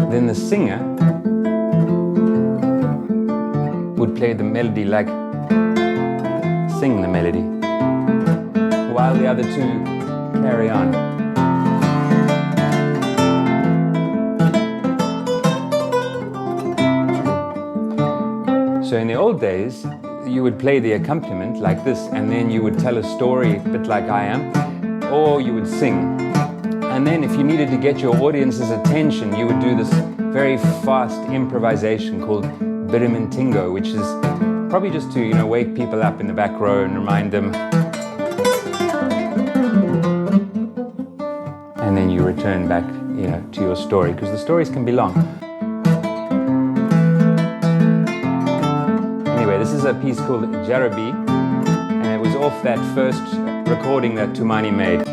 Then the singer would play the melody like, sing the melody, while the other two carry on. So in the old days, you would play the accompaniment like this, and then you would tell a story a bit like I am, or you would sing. And then if you needed to get your audience's attention, you would do this very fast improvisation called birimintingo, which is probably just to, wake people up in the back row and remind them. And then you return back, to your story, because the stories can be long. This is a piece called Jarabi, and it was off that first recording that Tumani made.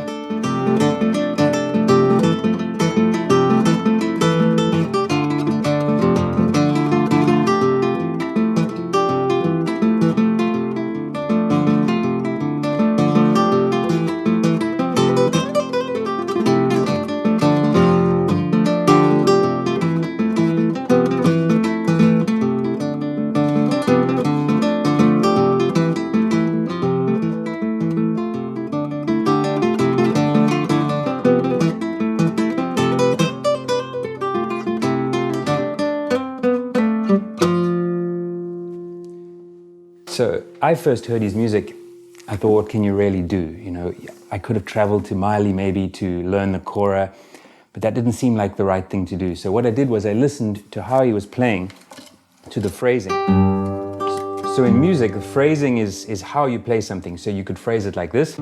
So I first heard his music, I thought, what can you really do? You know, I could have traveled to Mali maybe to learn the kora, but that didn't seem like the right thing to do. So what I did was I listened to how he was playing, to the phrasing. So in music, the phrasing is how you play something. So you could phrase it like this.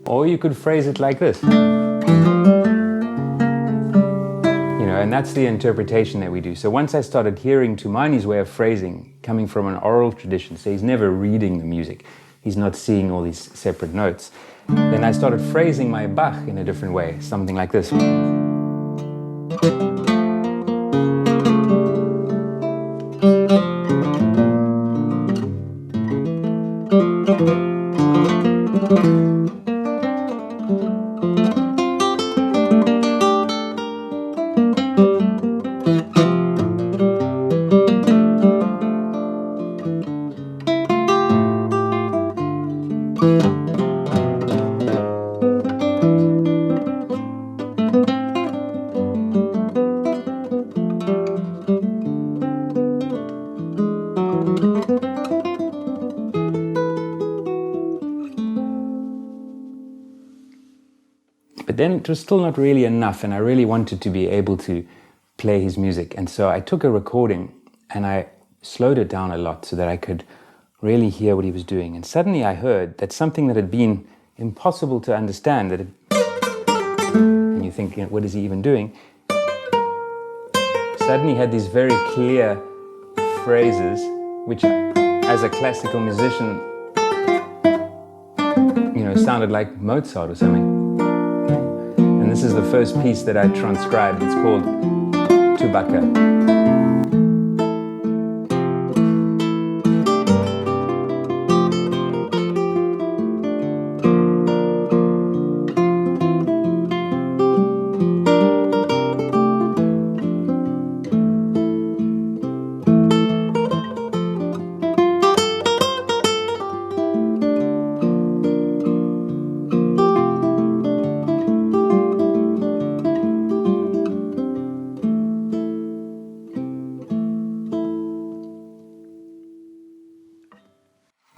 Or you could phrase it like this. And that's the interpretation that we do. So once I started hearing Toumani's way of phrasing coming from an oral tradition, so he's never reading the music, he's not seeing all these separate notes, then I started phrasing my Bach in a different way, something like this. But then it was still not really enough, and I really wanted to be able to play his music. And so I took a recording and I slowed it down a lot so that I could really hear what he was doing. And suddenly I heard that something that had been impossible to understand, and you think, what is he even doing? Suddenly had these very clear phrases, which as a classical musician, sounded like Mozart or something. And this is the first piece that I transcribed. It's called Tubular.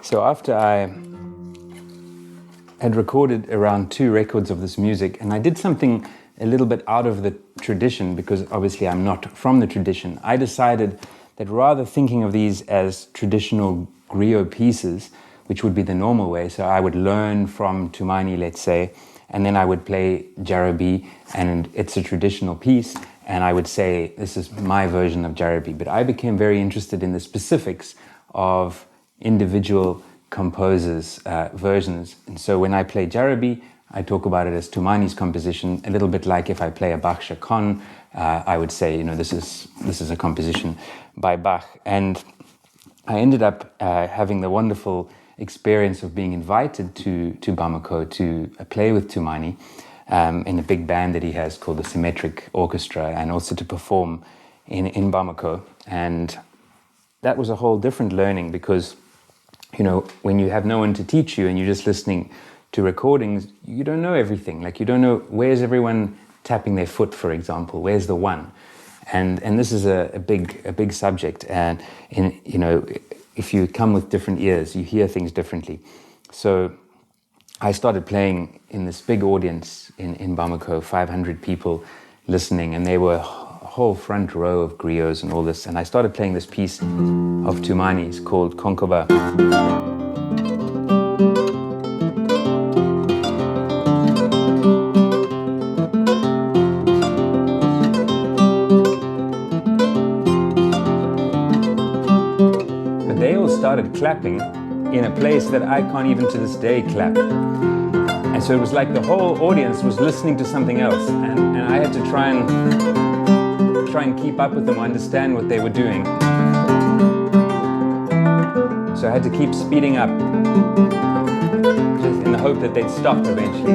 So after I had recorded around 2 records of this music, and I did something a little bit out of the tradition, because obviously I'm not from the tradition, I decided that rather thinking of these as traditional griot pieces, which would be the normal way, so I would learn from Toumani, let's say, and then I would play Jarabi, and it's a traditional piece, and I would say, this is my version of Jarabi. But I became very interested in the specifics of individual composers' versions. And so when I play Jarabi, I talk about it as Toumani's composition, a little bit like if I play a Bach chaconne, I would say, this is a composition by Bach. And I ended up having the wonderful experience of being invited to Bamako to play with Toumani in a big band that he has called the Symmetric Orchestra, and also to perform in Bamako. And that was a whole different learning, because when you have no one to teach you and you're just listening to recordings, you don't know everything. Like, you don't know where's everyone tapping their foot, for example, where's the one, and this is a big subject. And if you come with different ears, you hear things differently. So I started playing in this big audience in Bamako, 500 people listening, and they were whole front row of griots and all this, and I started playing this piece of Toumani's called Konkoba. But they all started clapping in a place that I can't even to this day clap. And so it was like the whole audience was listening to something else, and I had to try and keep up with them, understand what they were doing. So I had to keep speeding up, just in the hope that they'd stop eventually.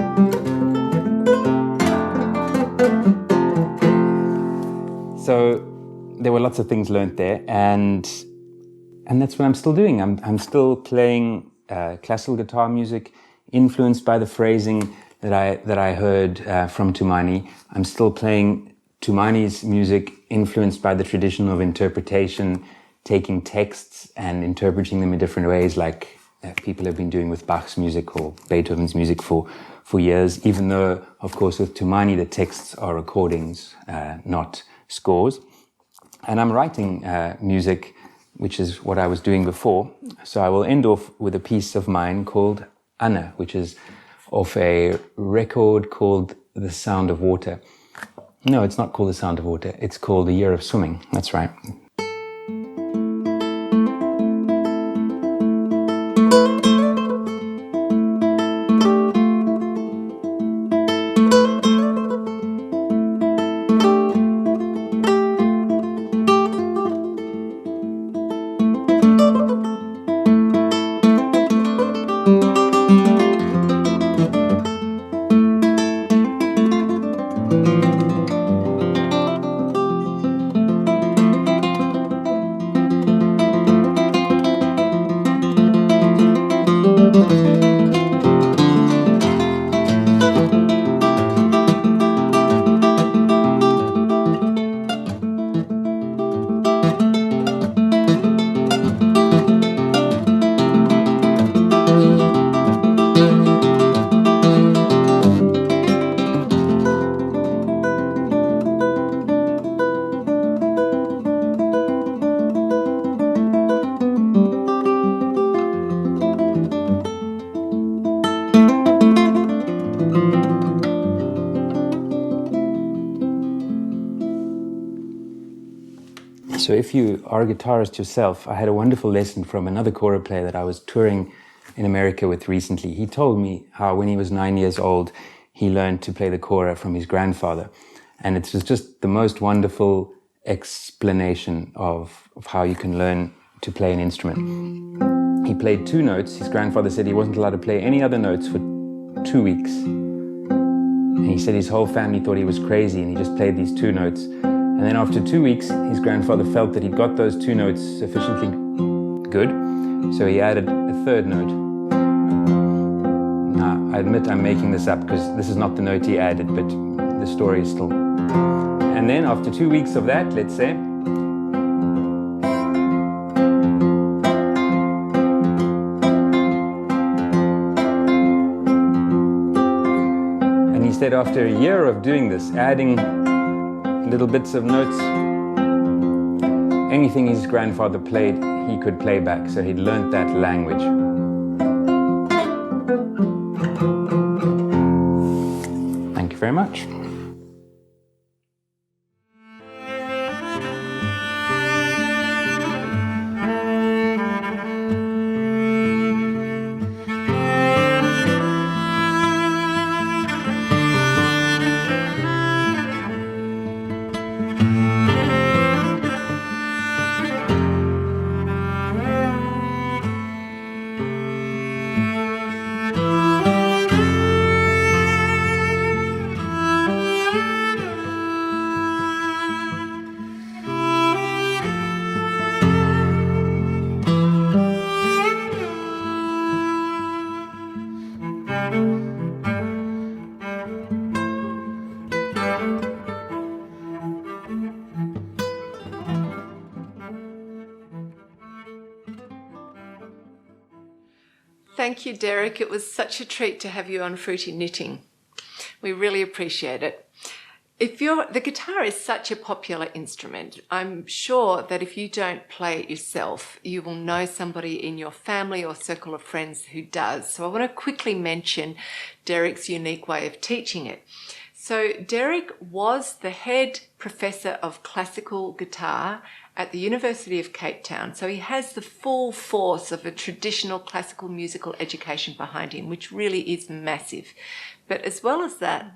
So there were lots of things learned there, and that's what I'm still doing. I'm still playing classical guitar music, influenced by the phrasing that I heard from Toumani. I'm still playing Tumani's music influenced by the tradition of interpretation, taking texts and interpreting them in different ways, like people have been doing with Bach's music or Beethoven's music for years, even though, of course, with Tumani, the texts are recordings, not scores. And I'm writing music, which is what I was doing before. So I will end off with a piece of mine called Anna, which is off a record called The Sound of Water. No, it's not called The Sound of Water. It's called The Year of Swimming. That's right. So if you are a guitarist yourself, I had a wonderful lesson from another kora player that I was touring in America with recently. He told me how when he was 9 years old, he learned to play the kora from his grandfather. And it was just the most wonderful explanation of how you can learn to play an instrument. He played 2 notes. His grandfather said he wasn't allowed to play any other notes for 2 weeks. And he said his whole family thought he was crazy and he just played these 2 notes. And then after 2 weeks, his grandfather felt that he'd got those 2 notes sufficiently good, so he added a 3rd note. Now, I admit I'm making this up because this is not the note he added, but the story is still... And then after 2 weeks of that, let's say, and he said after a year of doing this, adding little bits of notes, anything his grandfather played, he could play back. So he'd learnt that language. Thank you very much. Thank you, Derek. It was such a treat to have you on Fruity Knitting. We really appreciate it. The guitar is such a popular instrument, I'm sure that if you don't play it yourself, you will know somebody in your family or circle of friends who does. So I want to quickly mention Derek's unique way of teaching it. So Derek was the head professor of classical guitar at the University of Cape Town. So he has the full force of a traditional classical musical education behind him, which really is massive. But as well as that,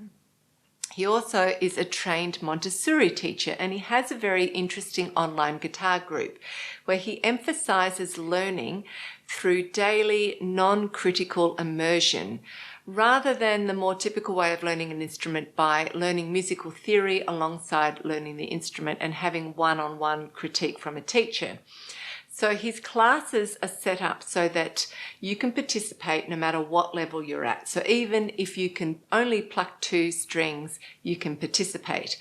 he also is a trained Montessori teacher, and he has a very interesting online guitar group where he emphasizes learning through daily non-critical immersion rather than the more typical way of learning an instrument by learning musical theory alongside learning the instrument and having one-on-one critique from a teacher. So his classes are set up so that you can participate no matter what level you're at. So even if you can only pluck 2 strings, you can participate.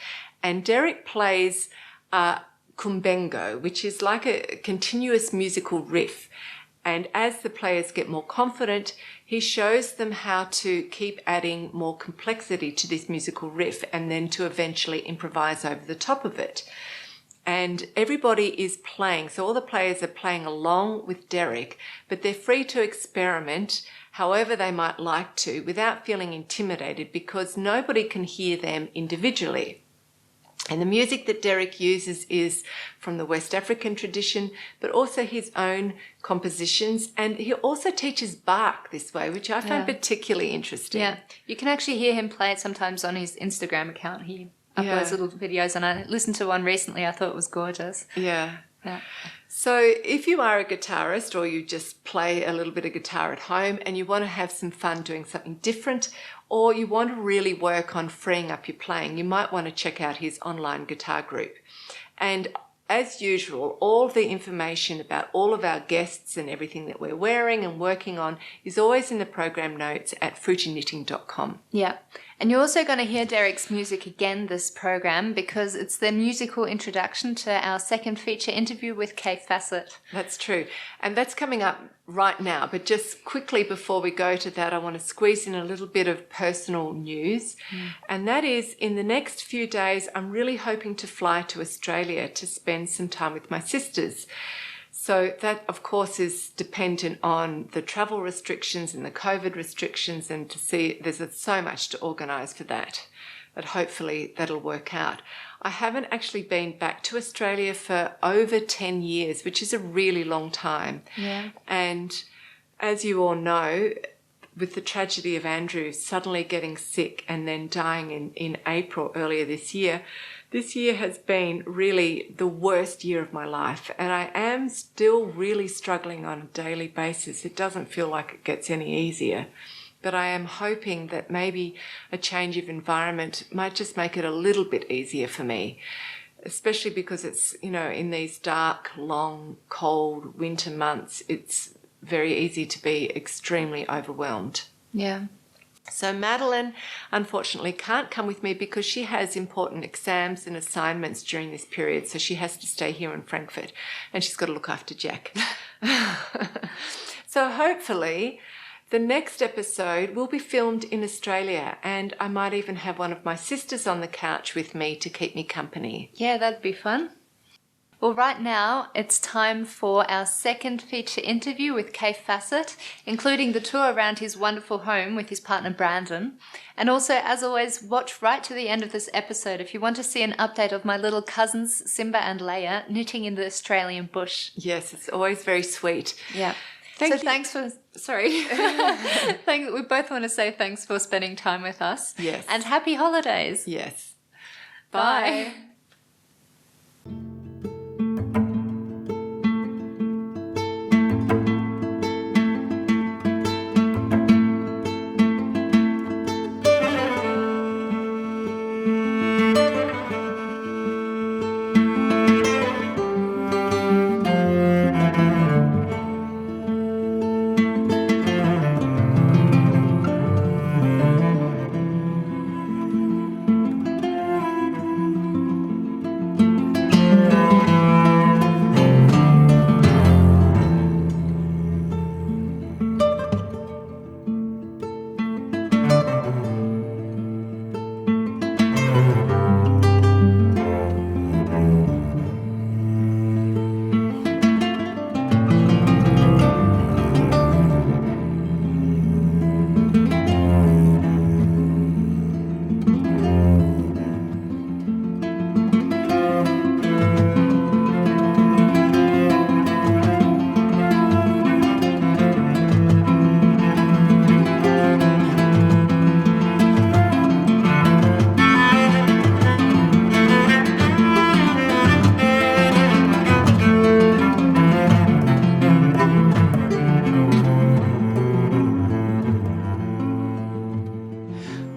And Derek plays kumbengo, which is like a continuous musical riff. And as the players get more confident, he shows them how to keep adding more complexity to this musical riff and then to eventually improvise over the top of it. And everybody is playing, so all the players are playing along with Derek, but they're free to experiment however they might like to without feeling intimidated, because nobody can hear them individually. And the music that Derek uses is from the West African tradition, but also his own compositions. And he also teaches Bach this way, which I find particularly interesting. Yeah, you can actually hear him play it sometimes on his Instagram account. He uploads little videos, and I listened to one recently. I thought it was gorgeous. Yeah. Yeah. So if you are a guitarist, or you just play a little bit of guitar at home and you want to have some fun doing something different, or you want to really work on freeing up your playing, you might want to check out his online guitar group. And as usual, all the information about all of our guests and everything that we're wearing and working on is always in the program notes at fruityknitting.com. Yeah. And you're also going to hear Derek's music again this program, because it's the musical introduction to our second feature interview with Kaffe Fassett. That's true. And that's coming up right now. But just quickly before we go to that, I want to squeeze in a little bit of personal news. And that is, in the next few days, I'm really hoping to fly to Australia to spend some time with my sisters. So that, of course, is dependent on the travel restrictions and the COVID restrictions, and to see there's so much to organise for that. But hopefully that'll work out. I haven't actually been back to Australia for over 10 years, which is a really long time. Yeah. And as you all know, with the tragedy of Andrew suddenly getting sick and then dying in April earlier this year has been really the worst year of my life. And I am still really struggling on a daily basis. It doesn't feel like it gets any easier. But I am hoping that maybe a change of environment might just make it a little bit easier for me, especially because it's, in these dark, long, cold winter months, it's very easy to be extremely overwhelmed. Yeah. So Madeline, unfortunately, can't come with me because she has important exams and assignments during this period, so she has to stay here in Frankfurt, and she's got to look after Jack. So hopefully the next episode will be filmed in Australia, and I might even have one of my sisters on the couch with me to keep me company. Yeah, that'd be fun. Well, right now it's time for our second feature interview with Kaffe Fassett, including the tour around his wonderful home with his partner Brandon. And also, as always, watch right to the end of this episode if you want to see an update of my little cousins Simba and Leia knitting in the Australian bush. Yes, it's always very sweet. Yeah. Thanks for, we both want to say thanks for spending time with us. Yes. And happy holidays. Yes. Bye.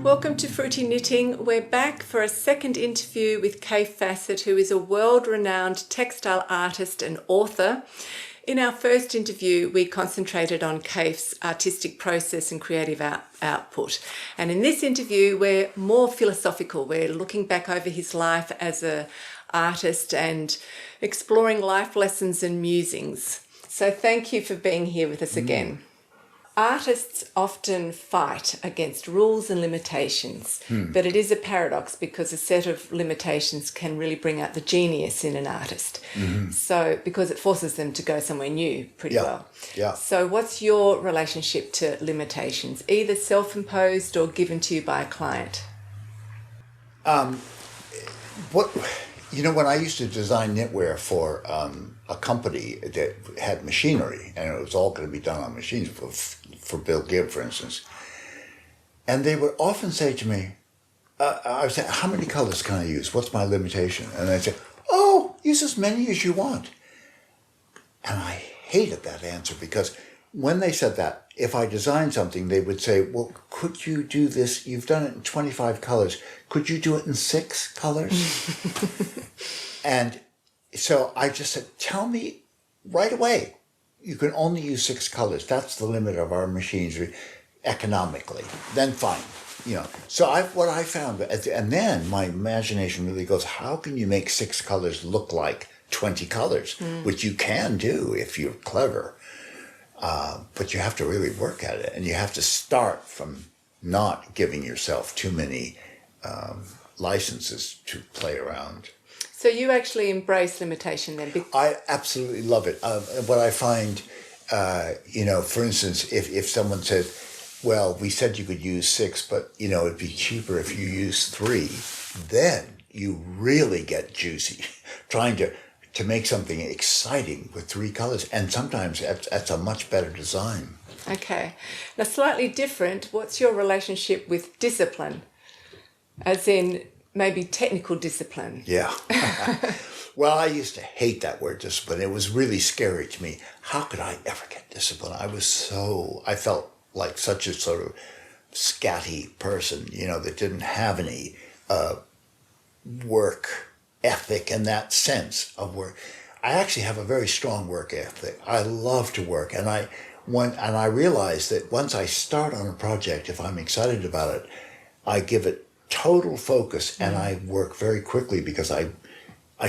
Welcome to Fruity Knitting. We're back for a second interview with Kaffe Fassett, who is a world-renowned textile artist and author. In our first interview, we concentrated on Kaffe's artistic process and creative output. And in this interview, we're more philosophical. We're looking back over his life as an artist and exploring life lessons and musings. So thank you for being here with us again. Artists often fight against rules and limitations, but it is a paradox because a set of limitations can really bring out the genius in an artist. So because it forces them to go somewhere new pretty well. Yeah. So what's your relationship to limitations, either self-imposed or given to you by a client? When I used to design knitwear for a company that had machinery, and it was all going to be done on machines for Bill Gibb, for instance, and they would often say to me, I would say, how many colors can I use? What's my limitation? And they'd say, oh, use as many as you want. And I hated that answer because when they said that, if I designed something, they would say, well, could you do this? You've done it in 25 colors. Could you do it in 6 colors? And so I just said, tell me right away, you can only use 6 colors. That's the limit of our machines economically. Then fine. So what I found, and then my imagination really goes, how can you make 6 colors look like 20 colors, which you can do if you're clever. But you have to really work at it, and you have to start from not giving yourself too many licenses to play around. So you actually embrace limitation then? I absolutely love it. What I find, for instance, if someone said, well, we said you could use 6, but, it'd be cheaper if you use 3, then you really get juicy trying to make something exciting with 3 colors. And sometimes that's a much better design. Okay. Now, slightly different, what's your relationship with discipline? As in maybe technical discipline? Yeah. Well, I used to hate that word discipline. It was really scary to me. How could I ever get discipline? I felt like such a sort of scatty person, that didn't have any work ethic in that sense of work. I actually have a very strong work ethic. I love to work, and I realize that once I start on a project, if I'm excited about it, I give it total focus, and I work very quickly because I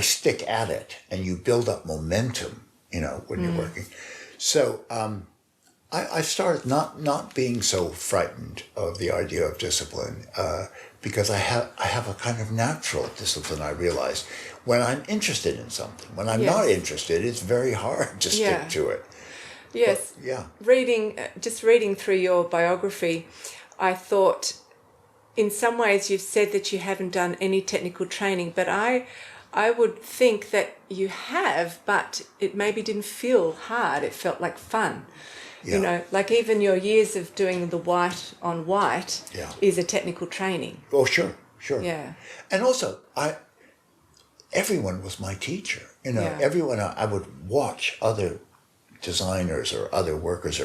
stick at it, and you build up momentum, when you're working. So I started not being so frightened of the idea of discipline. Because I have a kind of natural discipline, I realize. When I'm interested in something, when I'm not interested, it's very hard to stick to it. Yes. But, yeah. Reading through your biography, I thought in some ways you've said that you haven't done any technical training, but I would think that you have, but it maybe didn't feel hard. It felt like fun. Yeah. Like even your years of doing the white on white is a technical training. Oh, sure. Yeah. And also, everyone was my teacher. Everyone, I would watch other designers or other workers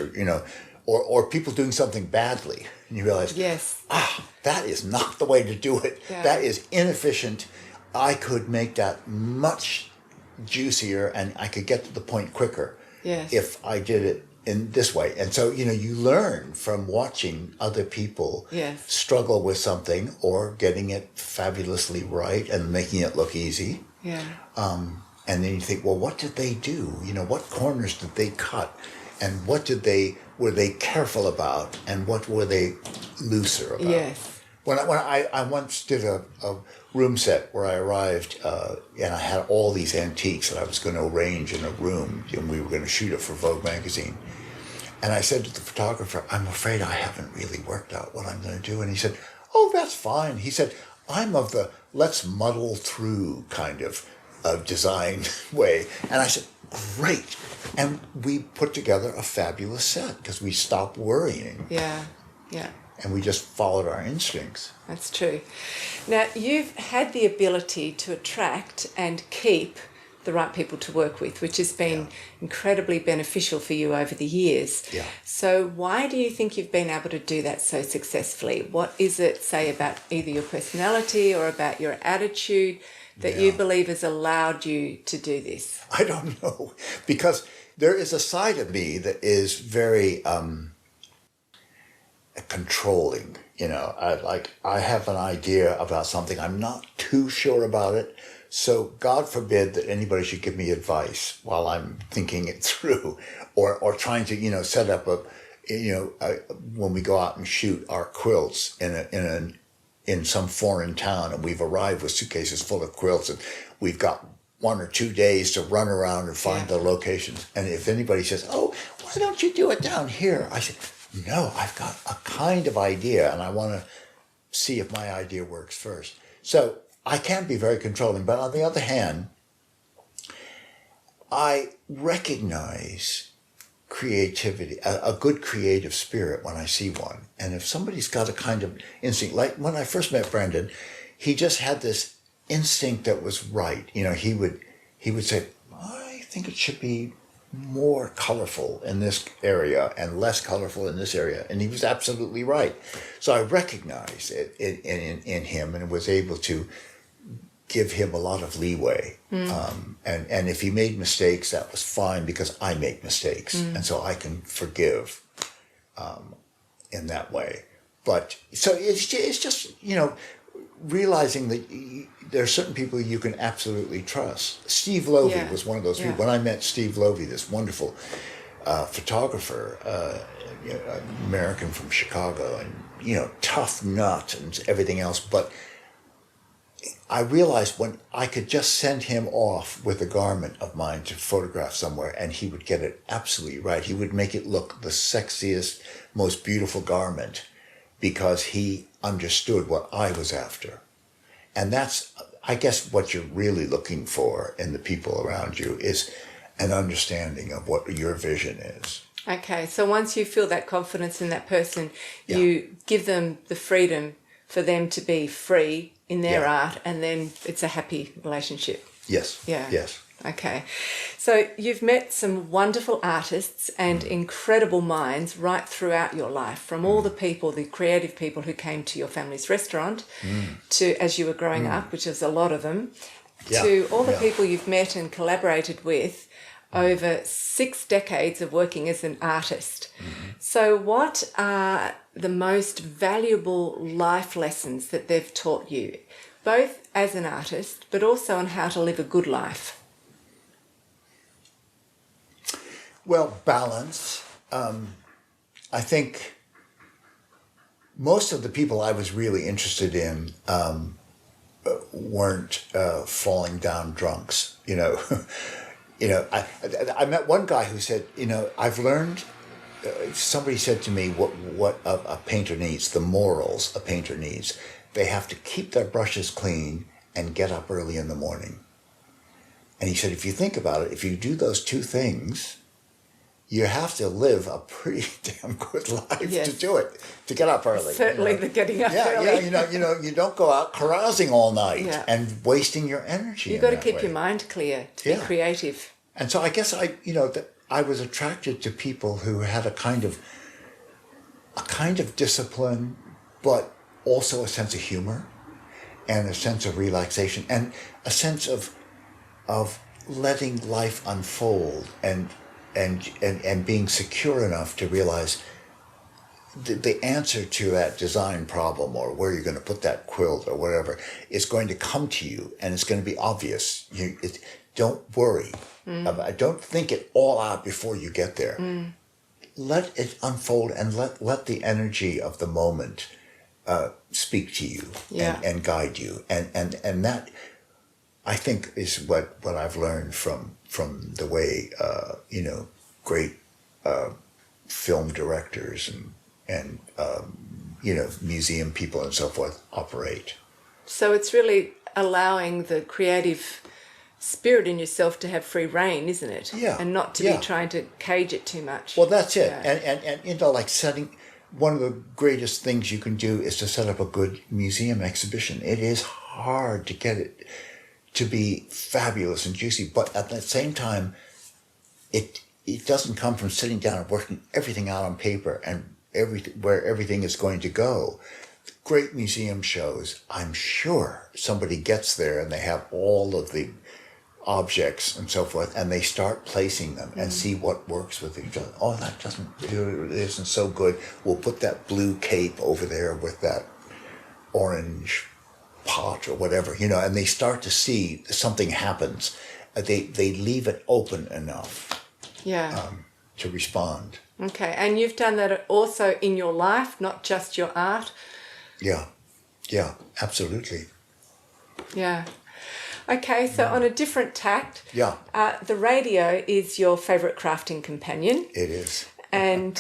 or people doing something badly. And you realize, that is not the way to do it. Yeah. That is inefficient. I could make that much juicier, and I could get to the point quicker if I did it in this way. And so, you learn from watching other people struggle with something or getting it fabulously right and making it look easy. Yeah. And then you think, well, what did they do? What corners did they cut? And what were they careful about? And what were they looser about? Yes. When I once did a room set where I arrived and I had all these antiques that I was going to arrange in a room, and we were going to shoot it for Vogue magazine. And I said to the photographer, I'm afraid I haven't really worked out what I'm going to do. And he said, oh, that's fine. He said, I'm of the let's muddle through kind of design way. And I said, great. And we put together a fabulous set because we stopped worrying. Yeah. And we just followed our instincts. That's true. Now, you've had the ability to attract and keep the right people to work with, which has been incredibly beneficial for you over the years. Yeah. So why do you think you've been able to do that so successfully? What is it, say, about either your personality or about your attitude that you believe has allowed you to do this? I don't know, because There is a side of me that is very controlling. I have an idea about something. I'm not too sure about it. So God forbid that anybody should give me advice while I'm thinking it through, or trying to, set up when we go out and shoot our quilts in some foreign town, and we've arrived with suitcases full of quilts, and we've got 1 or 2 days to run around and find the locations. And if anybody says, "Oh, why don't you do it down here?" I say, "No, I've got a kind of idea, and I want to see if my idea works first." So I can be very controlling, but on the other hand, I recognize creativity, a good creative spirit when I see one. And if somebody's got a kind of instinct, like when I first met Brendan, he just had this instinct that was right. He would say, "I think it should be more colorful in this area and less colorful in this area," and he was absolutely right. So I recognized it in him, and was able to give him a lot of leeway. And if he made mistakes, that was fine, because I make mistakes, and so I can forgive in that way. But so it's just realizing that there are certain people you can absolutely trust. Steve Lovey was one of those people. When I met Steve Lovey, this wonderful photographer, American from Chicago, and tough nut and everything else, but I realized when I could just send him off with a garment of mine to photograph somewhere, and he would get it absolutely right. He would make it look the sexiest, most beautiful garment, because he understood what I was after. And that's, I guess, what you're really looking for in the people around you, is an understanding of what your vision is. Okay, so once you feel that confidence in that person, you give them the freedom for them to be free in their art, and then it's a happy relationship. Yes. Yeah. Yes. Okay. So you've met some wonderful artists and incredible minds right throughout your life, from all the people, the creative people who came to your family's restaurant, to, as you were growing up, which is a lot of them, to all the people you've met and collaborated with over 6 decades of working as an artist. So what are the most valuable life lessons that they've taught you, both as an artist, but also on how to live a good life? Well, balance. I think most of the people I was really interested in weren't falling down drunks. I met one guy who said, I've learned. Somebody said to me, what a painter needs, the morals a painter needs. They have to keep their brushes clean and get up early in the morning. And he said, if you think about it, if you do those 2 things, you have to live a pretty damn good life to do it, to get up early. Certainly the getting up early. You don't go out carousing all night and wasting your energy. You've got to keep your mind clear to be creative. And so I guess I was attracted to people who had a kind of discipline, but also a sense of humor, and a sense of relaxation, and a sense of letting life unfold, and being secure enough to realize the answer to that design problem, or where you're going to put that quilt or whatever, is going to come to you, and it's going to be obvious. Don't worry. Don't think it all out before you get there. Let it unfold, and let the energy of the moment speak to you and guide you. And that, I think, is what I've learned from the way great film directors and museum people and so forth operate. So it's really allowing the creative spirit in yourself to have free reign, isn't it? Yeah. And not to be trying to cage it too much. Well, that's it. And like setting, one of the greatest things you can do is to set up a good museum exhibition. It is hard to get it to be fabulous and juicy, but at the same time, it doesn't come from sitting down and working everything out on paper and where everything is going to go. Great museum shows, I'm sure somebody gets there and they have all of the objects and so forth, and they start placing them and see what works with each other. Oh, that isn't so good. We'll put that blue cape over there with that orange pot or whatever, and they start to see something happens. They leave it open enough to respond. Okay, and you've done that also in your life, not just your art? Yeah, absolutely. Yeah. Okay, so on a different tact, the radio is your favourite crafting companion. It is. And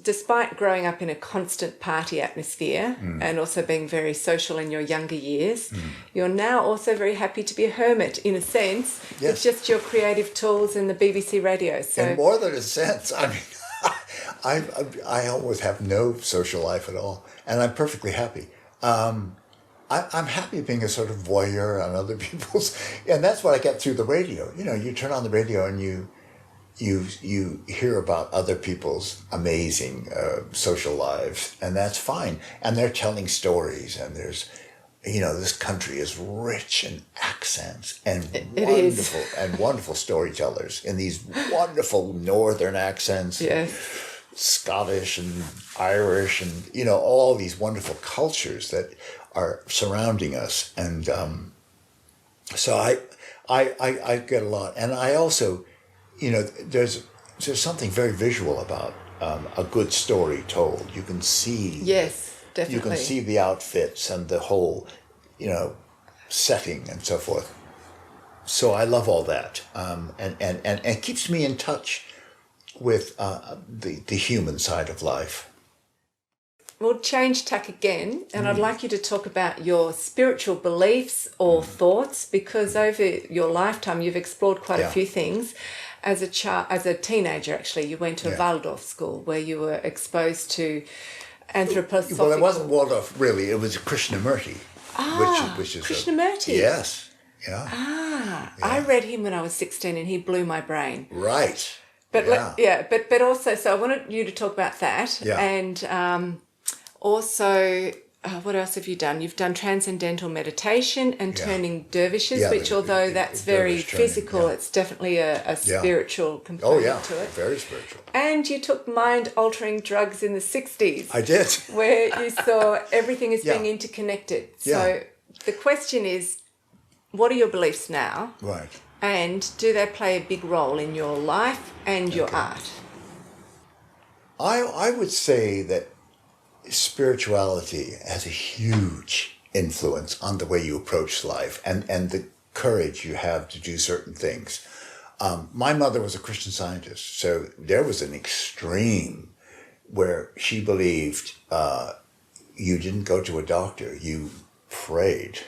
despite growing up in a constant party atmosphere and also being very social in your younger years, you're now also very happy to be a hermit in a sense. Yes. It's just your creative tools and the BBC radio. So And more than a sense, I mean, I almost have no social life at all, and I'm perfectly happy. I'm happy being a sort of voyeur on other people's, and that's what I get through the radio. You turn on the radio and you hear about other people's amazing social lives, and that's fine. And they're telling stories, and there's, this country is rich in accents and wonderful storytellers in these wonderful northern accents. Yes. Scottish and Irish and, all these wonderful cultures that are surrounding us. And so I get a lot. And I also, there's something very visual about a good story told. You can see. Yes, definitely. You can see the outfits and the whole, setting and so forth. So I love all that. And it keeps me in touch with the human side of life. We'll change tack again, and I'd like you to talk about your spiritual beliefs or thoughts, because over your lifetime you've explored quite a few things. As a teenager, actually, you went to a Waldorf school where you were exposed to anthroposophical... Well, it wasn't Waldorf, really. It was Krishnamurti. Which is Krishnamurti. Yes, yeah. I read him when I was 16 and he blew my brain. Right. But but also, so I wanted you to talk about that. Yeah. And also, what else have you done? You've done transcendental meditation and turning dervishes, which although that's very physical, it's definitely a spiritual component to it. Very spiritual. And you took mind-altering drugs in the 60s. I did. Where you saw everything as being interconnected. So the question is, what are your beliefs now? Right. And do they play a big role in your life and your art? I would say that spirituality has a huge influence on the way you approach life and the courage you have to do certain things. My mother was a Christian Scientist, so there was an extreme where she believed you didn't go to a doctor, you prayed.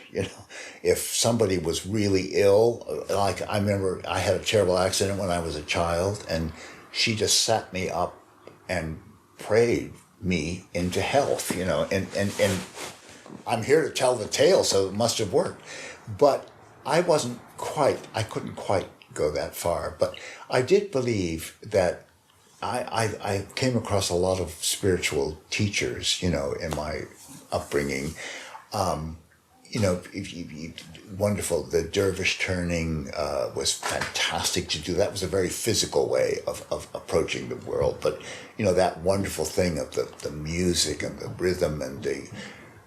If somebody was really ill, like I remember I had a terrible accident when I was a child, and she just sat me up and prayed me into health, and I'm here to tell the tale, so it must have worked. But I couldn't quite go that far, but I did believe that I came across a lot of spiritual teachers, in my upbringing. Wonderful. The dervish turning was fantastic to do. That was a very physical way of approaching the world. But, that wonderful thing of the music and the rhythm and the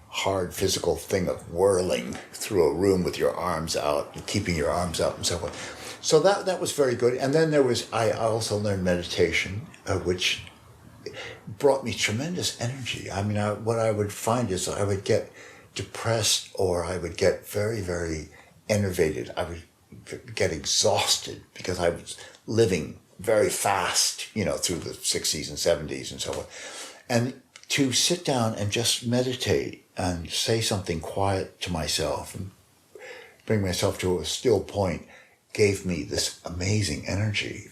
hard physical thing of whirling through a room with your arms out and keeping your arms out and so forth. So that was very good. And then I also learned meditation, which brought me tremendous energy. I mean, what I would find is I would get depressed or I would get very, very enervated. I would get exhausted because I was living very fast, through the 60s and 70s and so on. And to sit down and just meditate and say something quiet to myself and bring myself to a still point gave me this amazing energy.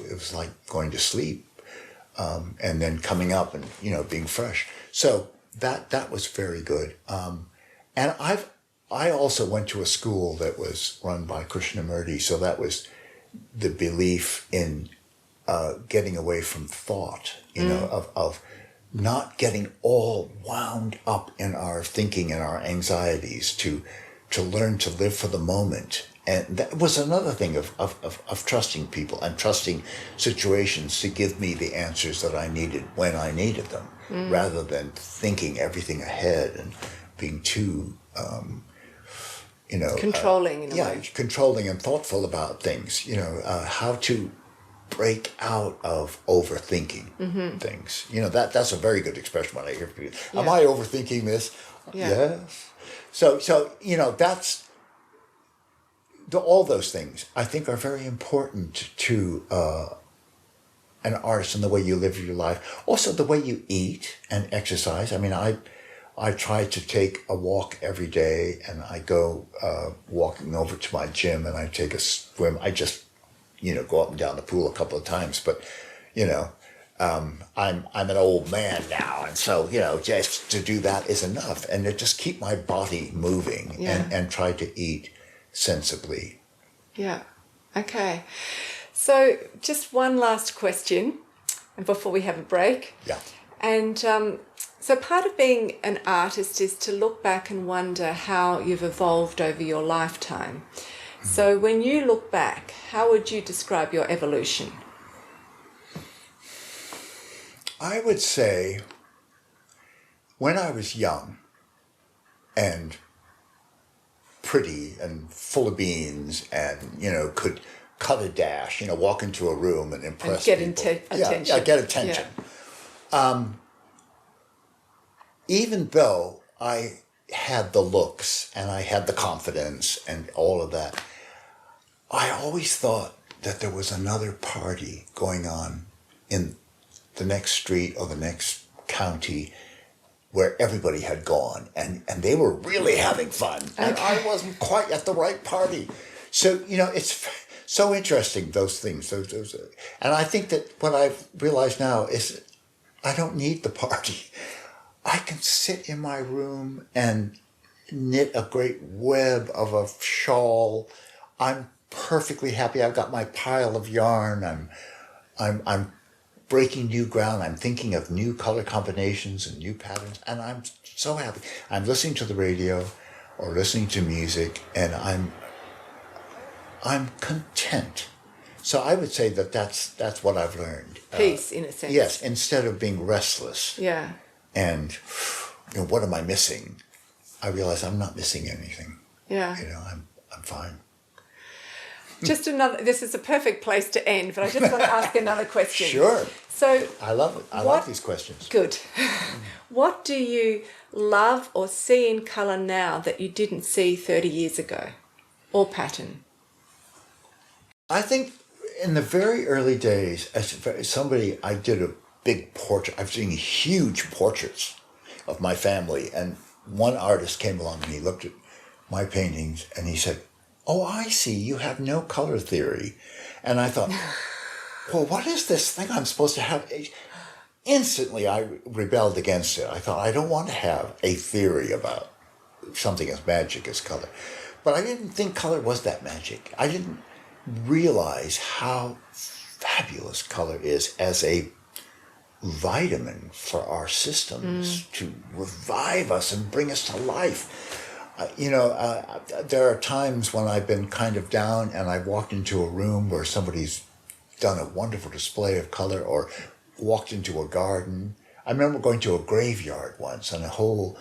It was like going to sleep and then coming up and, being fresh. So that was very good. And I also went to a school that was run by Krishnamurti, so that was the belief in getting away from thought, of not getting all wound up in our thinking and our anxieties, to learn to live for the moment And that was another thing of trusting people and trusting situations to give me the answers that I needed when I needed them, rather than thinking everything ahead and being too, controlling in a way. Controlling and thoughtful about things. How to break out of overthinking things. That's a very good expression when I hear people. Am I overthinking this? Yeah. Yes. So that's. All those things, I think, are very important to an artist and the way you live your life. Also, the way you eat and exercise. I mean, I try to take a walk every day, and I go walking over to my gym, and I take a swim. I just, go up and down the pool a couple of times. But, I'm an old man now, and so just to do that is enough, and to just keep my body moving and try to eat sensibly. Yeah. Okay. So just one last question before we have a break. Yeah. And so part of being an artist is to look back and wonder how you've evolved over your lifetime. So when you look back, how would you describe your evolution? I would say when I was young and pretty and full of beans and, could cut a dash, walk into a room and impress and get people. attention. Yeah, get attention. Yeah. Even though I had the looks and I had the confidence and all of that, I always thought that there was another party going on in the next street or the next county where everybody had gone, and they were really having fun, and I wasn't quite at the right party. So, it's so interesting, those things. Those, and I think that what I've realized now is I don't need the party. I can sit in my room and knit a great web of a shawl. I'm perfectly happy. I've got my pile of yarn. I'm breaking new ground. I'm thinking of new color combinations and new patterns, and I'm so happy. I'm listening to the radio or listening to music, and I'm content. So I would say that's what I've learned. Peace, in a sense. Yes, instead of being restless. Yeah. And what am I missing? I realize I'm not missing anything. Yeah. I'm fine. Just another. This is a perfect place to end, but I just want to ask another question. Sure. So I love it. I like these questions. Good. What do you love or see in colour now that you didn't see 30 years ago, or pattern? I think in the very early days, I did a big portrait. I've seen huge portraits of my family, and one artist came along and he looked at my paintings and he said, "Oh, I see, you have no color theory." And I thought, well, what is this thing I'm supposed to have? Instantly, I rebelled against it. I thought, I don't want to have a theory about something as magic as color. But I didn't think color was that magic. I didn't realize how fabulous color is as a vitamin for our systems to revive us and bring us to life. There are times when I've been kind of down and I walked into a room where somebody's done a wonderful display of color, or walked into a garden. I remember going to a graveyard once, and a whole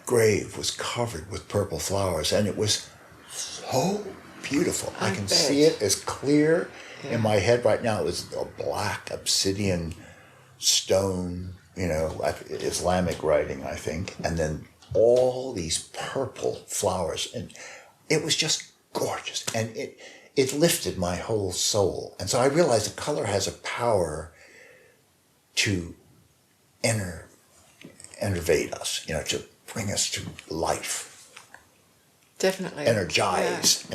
grave was covered with purple flowers, and it was so beautiful. I can see it as clear in my head right now. It was a black obsidian stone, Islamic writing, I think, and then all these purple flowers, and it was just gorgeous, and it lifted my whole soul. And so I realized that color has a power to enervate us, to bring us to life. Definitely. Energize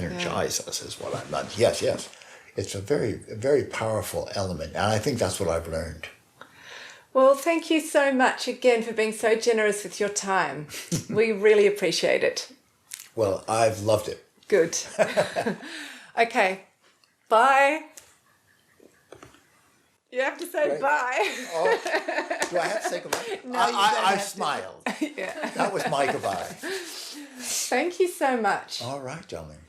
us is what I meant. Yes. It's a very, very powerful element, and I think that's what I've learned. Well, thank you so much again for being so generous with your time. We really appreciate it. Well, I've loved it. Good. Okay. Bye. You have to say bye. Oh, do I have to say goodbye? No, I smiled. Yeah. That was my goodbye. Thank you so much. All right, darling.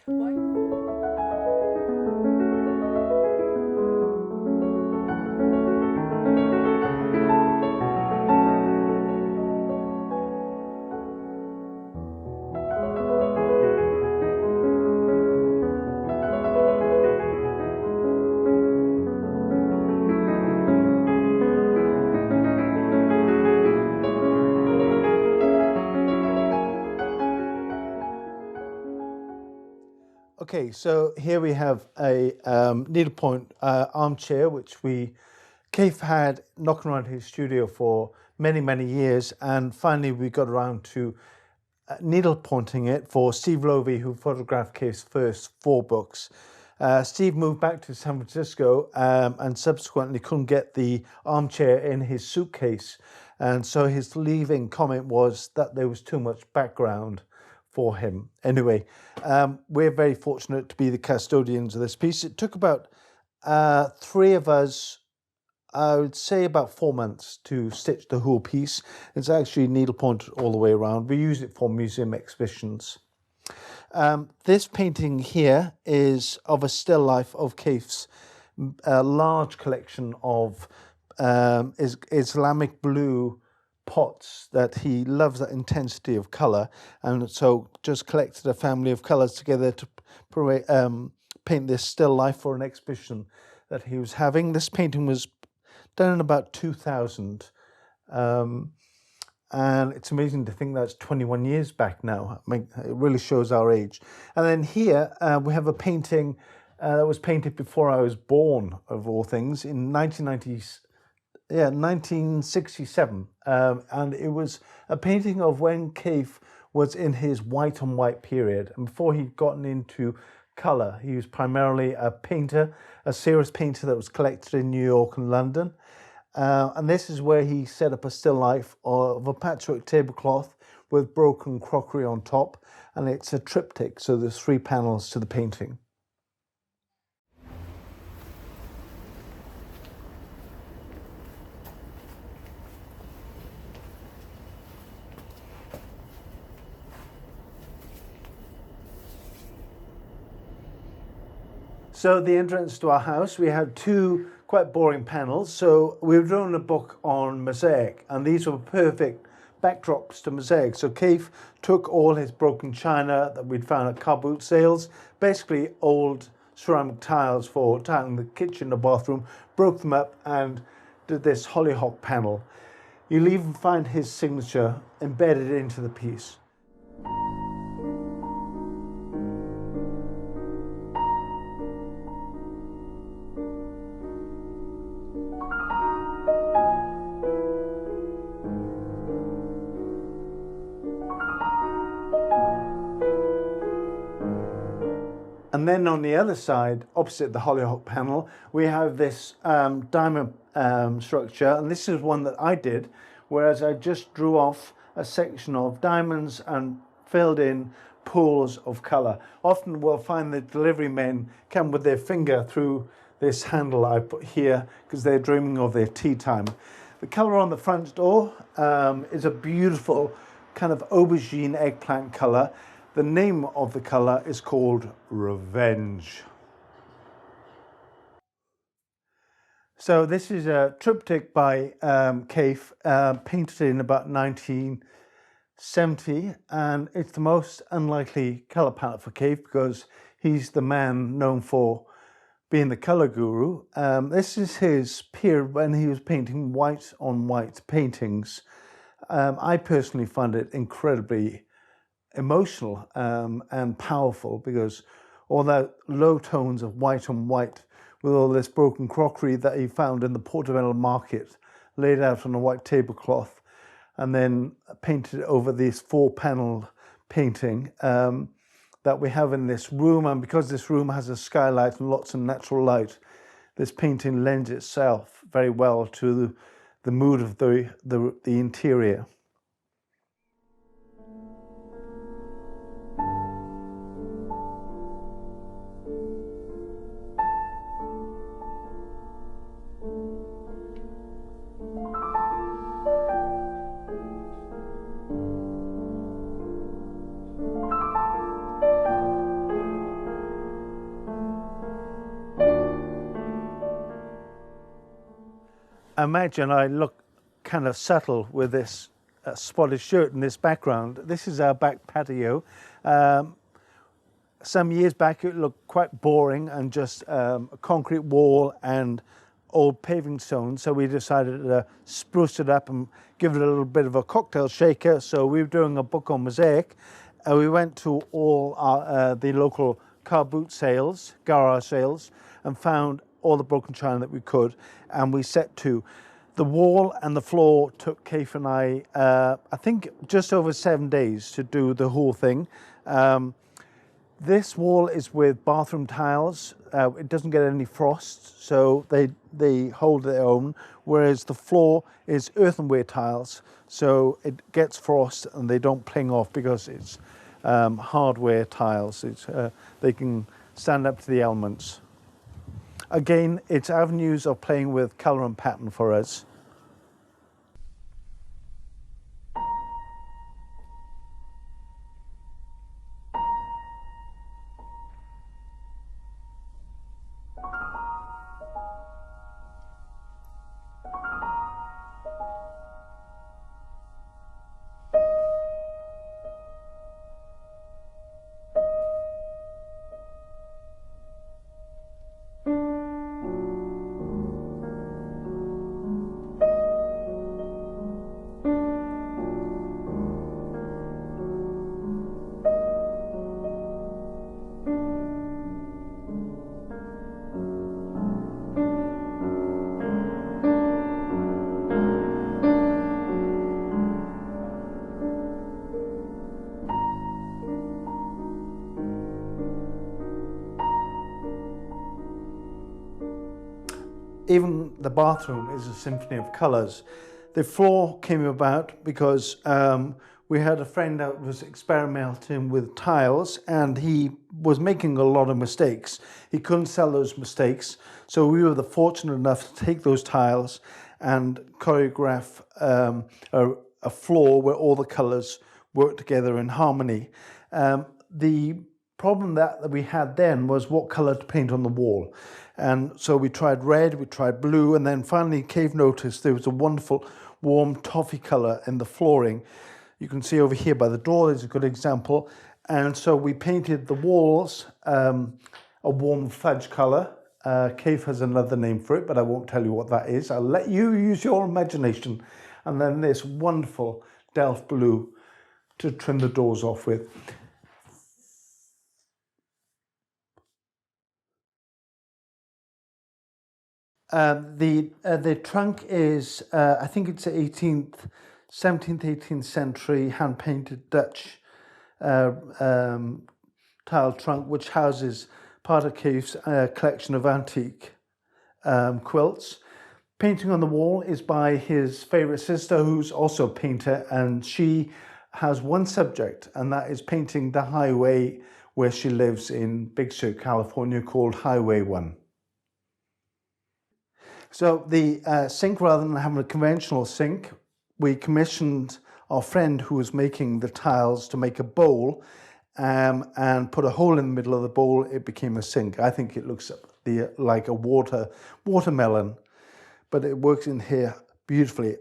Okay, so here we have a needlepoint armchair, which Kaffe had knocking around his studio for many, many years, and finally we got around to needlepointing it for Steve Lovey, who photographed Kaffe's first 4 books. Steve moved back to San Francisco and subsequently couldn't get the armchair in his suitcase, and so his leaving comment was that there was too much background for him. Anyway, we're very fortunate to be the custodians of this piece. It took about 3 of us, I would say about 4 months to stitch the whole piece. It's actually needlepoint all the way around. We use it for museum exhibitions. This painting here is of a still life of Kaffe's large collection of Islamic blue pots that he loves, that intensity of colour, and so just collected a family of colours together to paint this still life for an exhibition that he was having. This painting was done in about 2000, and it's amazing to think that's 21 years back now. I mean, it really shows our age. And then here we have a painting that was painted before I was born, of all things, in 1967, and it was a painting of when Kaffe was in his white on white period, and before he'd gotten into colour. He was primarily a painter, a serious painter that was collected in New York and London, and this is where he set up a still life of a patchwork tablecloth with broken crockery on top, and it's a triptych, so there's 3 panels to the painting. So the entrance to our house, we had 2 quite boring panels. So we've drawn a book on mosaic, and these were perfect backdrops to mosaic. So Kaffe took all his broken china that we'd found at car boot sales, basically old ceramic tiles for tiling the kitchen or bathroom, broke them up and did this hollyhock panel. You'll even find his signature embedded into the piece. And then on the other side, opposite the hollyhock panel, we have this diamond structure, and this is one that I did, whereas I just drew off a section of diamonds and filled in pools of colour. Often we'll find the delivery men come with their finger through this handle I put here because they're dreaming of their tea time. The colour on the front door is a beautiful kind of aubergine eggplant colour. The name of the colour is called Revenge. So this is a triptych by Kaffe, painted in about 1970, and it's the most unlikely colour palette for Kaffe because he's the man known for being the colour guru. This is his period when he was painting white on white paintings. I personally find it incredibly emotional and powerful because all that low tones of white on white with all this broken crockery that he found in the Portobello market laid out on a white tablecloth and then painted over this 4-panel painting that we have in this room. And because this room has a skylight and lots of natural light, this painting lends itself very well to the mood of the interior. imagine I look kind of subtle with this spotted shirt in this background. This is our back patio. Some years back it looked quite boring and just a concrete wall and old paving stones, so we decided to spruce it up and give it a little bit of a cocktail shaker. So we were doing a book on mosaic. We went to all the local car boot sales, garage sales, and found all the broken china that we could, and we set to. The wall and the floor took Kaffe and I think just over 7 days to do the whole thing. This wall is with bathroom tiles. It doesn't get any frost, so they hold their own, whereas the floor is earthenware tiles, so it gets frost and they don't pling off because it's hardware tiles. They can stand up to the elements. Again, it's avenues of playing with colour and pattern for us. Even the bathroom is a symphony of colours. The floor came about because we had a friend that was experimenting with tiles and he was making a lot of mistakes. He couldn't sell those mistakes, so we were fortunate enough to take those tiles and choreograph a floor where all the colours work together in harmony. The problem that we had then was what colour to paint on the wall. And so we tried red, we tried blue, and then finally Kaffe noticed there was a wonderful warm toffee colour in the flooring. You can see over here by the door, there's a good example. And so we painted the walls a warm fudge colour. Kaffe has another name for it, but I won't tell you what that is. I'll let you use your imagination. And then this wonderful Delft blue to trim the doors off with. The trunk is, I think it's 17th, 18th century hand-painted Dutch tile trunk, which houses part of Kaffe's collection of antique quilts. Painting on the wall is by his favourite sister, who's also a painter, and she has one subject, and that is painting the highway where she lives in Big Sur, California, called Highway 1. So the sink, rather than having a conventional sink, we commissioned our friend who was making the tiles to make a bowl and put a hole in the middle of the bowl. It became a sink. I think it looks like a watermelon, but it works in here beautifully.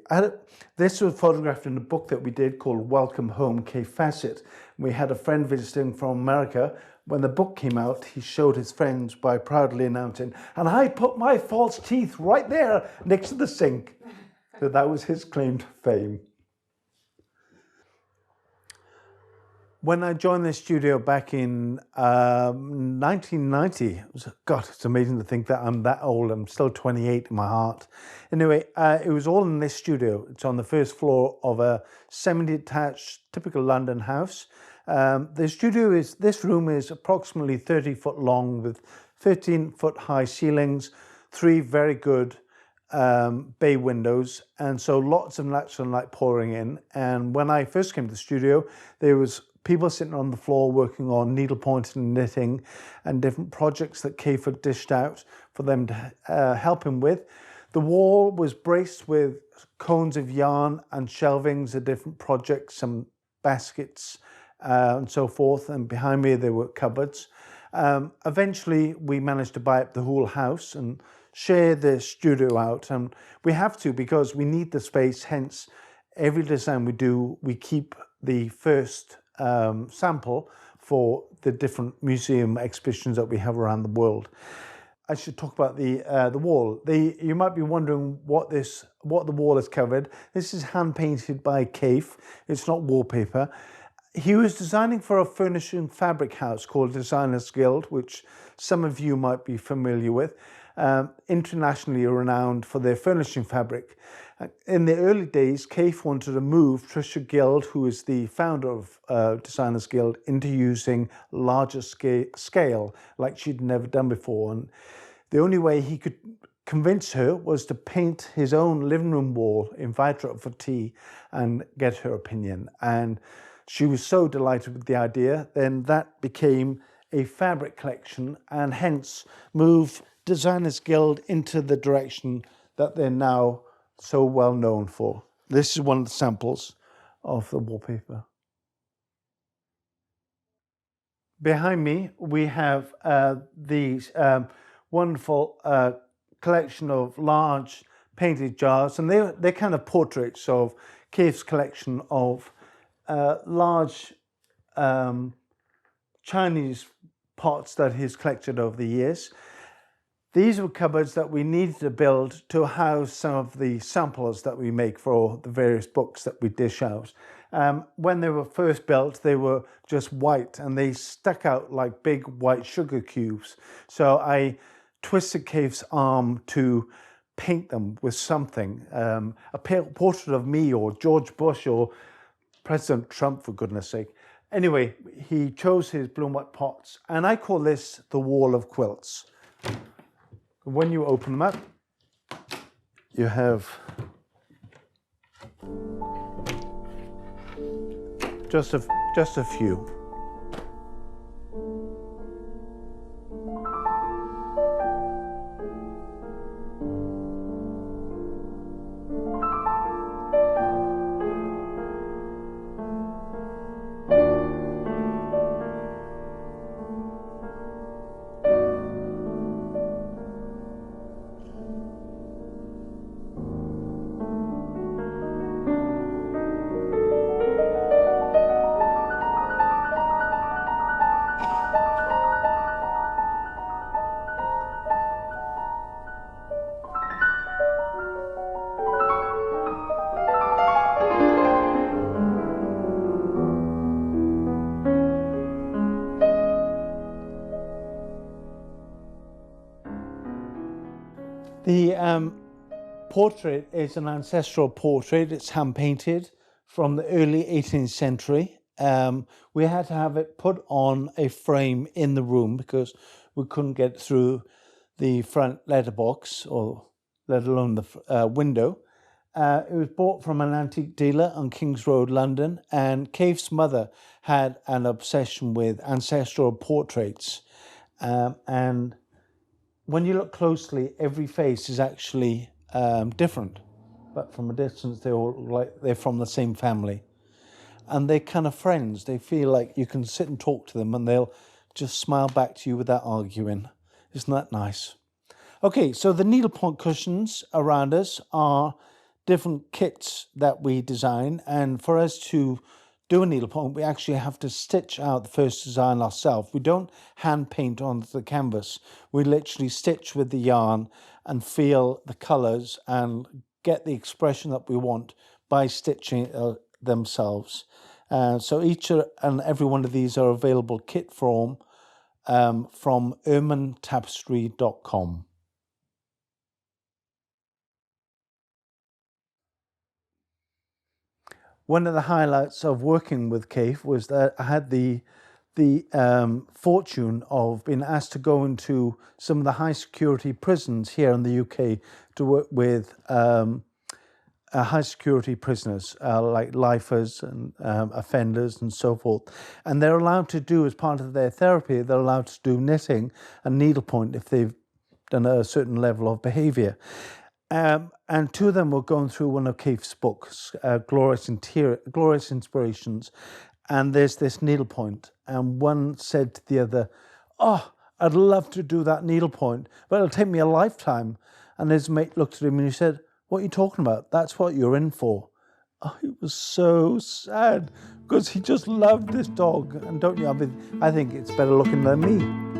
This was photographed in a book that we did called Welcome Home, Kaffe Fassett. We had a friend visiting from America. When the book came out, he showed his friends by proudly announcing, "And I put my false teeth right there next to the sink." So that was his claim to fame. When I joined the studio back in 1990, God, it's amazing to think that I'm that old. I'm still 28 in my heart. Anyway, it was all in this studio. It's on the first floor of a semi-detached, typical London house. This room is approximately 30 foot long with 13-foot high ceilings, 3 very good bay windows, and so lots of natural light pouring in. And when I first came to the studio, there was people sitting on the floor working on needlepoint and knitting and different projects that Kaffe had dished out for them to help him with. The wall was braced with cones of yarn and shelvings of different projects, some baskets and so forth, and behind me there were cupboards. Eventually we managed to buy up the whole house and share the studio out, and we have to because we need the space. Hence, every design we do, we keep the first sample for the different museum exhibitions that we have around the world. I should talk about the wall. You might be wondering what the wall is covered. This is hand painted by Kaffe. It's not wallpaper. He was designing for a furnishing fabric house called Designers Guild, which some of you might be familiar with, internationally renowned for their furnishing fabric. In the early days, Kaffe wanted to move Trisha Guild, who is the founder of Designers Guild, into using larger scale like she'd never done before. And the only way he could convince her was to paint his own living room wall, invite her up for tea and get her opinion. And she was so delighted with the idea, then that became a fabric collection and hence moved Designers Guild into the direction that they're now so well known for. This is one of the samples of the wallpaper. Behind me, we have these wonderful collection of large painted jars, and they're kind of portraits of Kaffe's collection of large Chinese pots that he's collected over the years. These were cupboards that we needed to build to house some of the samples that we make for the various books that we dish out. When they were first built, they were just white and they stuck out like big white sugar cubes. So I twisted Kaffe's arm to paint them with something, a portrait of me or George Bush or President Trump, for goodness sake. Anyway, he chose his blue and white pots, and I call this the wall of quilts. When you open them up, you have just a few. The portrait is an ancestral portrait. It's hand painted from the early 18th century. We had to have it put on a frame in the room because we couldn't get through the front letterbox, or let alone the window. It was bought from an antique dealer on King's Road, London, and Kaffe's mother had an obsession with ancestral portraits. And when you look closely, every face is actually different, but from a distance, they're from the same family. And they're kind of friends. They feel like you can sit and talk to them and they'll just smile back to you without arguing. Isn't that nice? Okay, so the needlepoint cushions around us are different kits that we design. And for us to do a needlepoint, we actually have to stitch out the first design ourselves. We don't hand paint onto the canvas. We literally stitch with the yarn and feel the colours and get the expression that we want by stitching themselves. So each and every one of these are available kit form from ermintapestry.com. One of the highlights of working with Kaffe was that I had the fortune of being asked to go into some of the high security prisons here in the UK to work with high security prisoners like lifers and offenders and so forth. And they're allowed to do, as part of their therapy, they're allowed to do knitting and needlepoint if they've done a certain level of behaviour. And two of them were going through one of Kaffe's books, Glorious Inspirations, and there's this needlepoint, and one said to the other, "Oh, I'd love to do that needlepoint, but it'll take me a lifetime. And his mate looked at him and he said, what are you talking about? That's what you're in for. Oh, it was so sad because he just loved this dog. And don't you? I think it's better looking than me.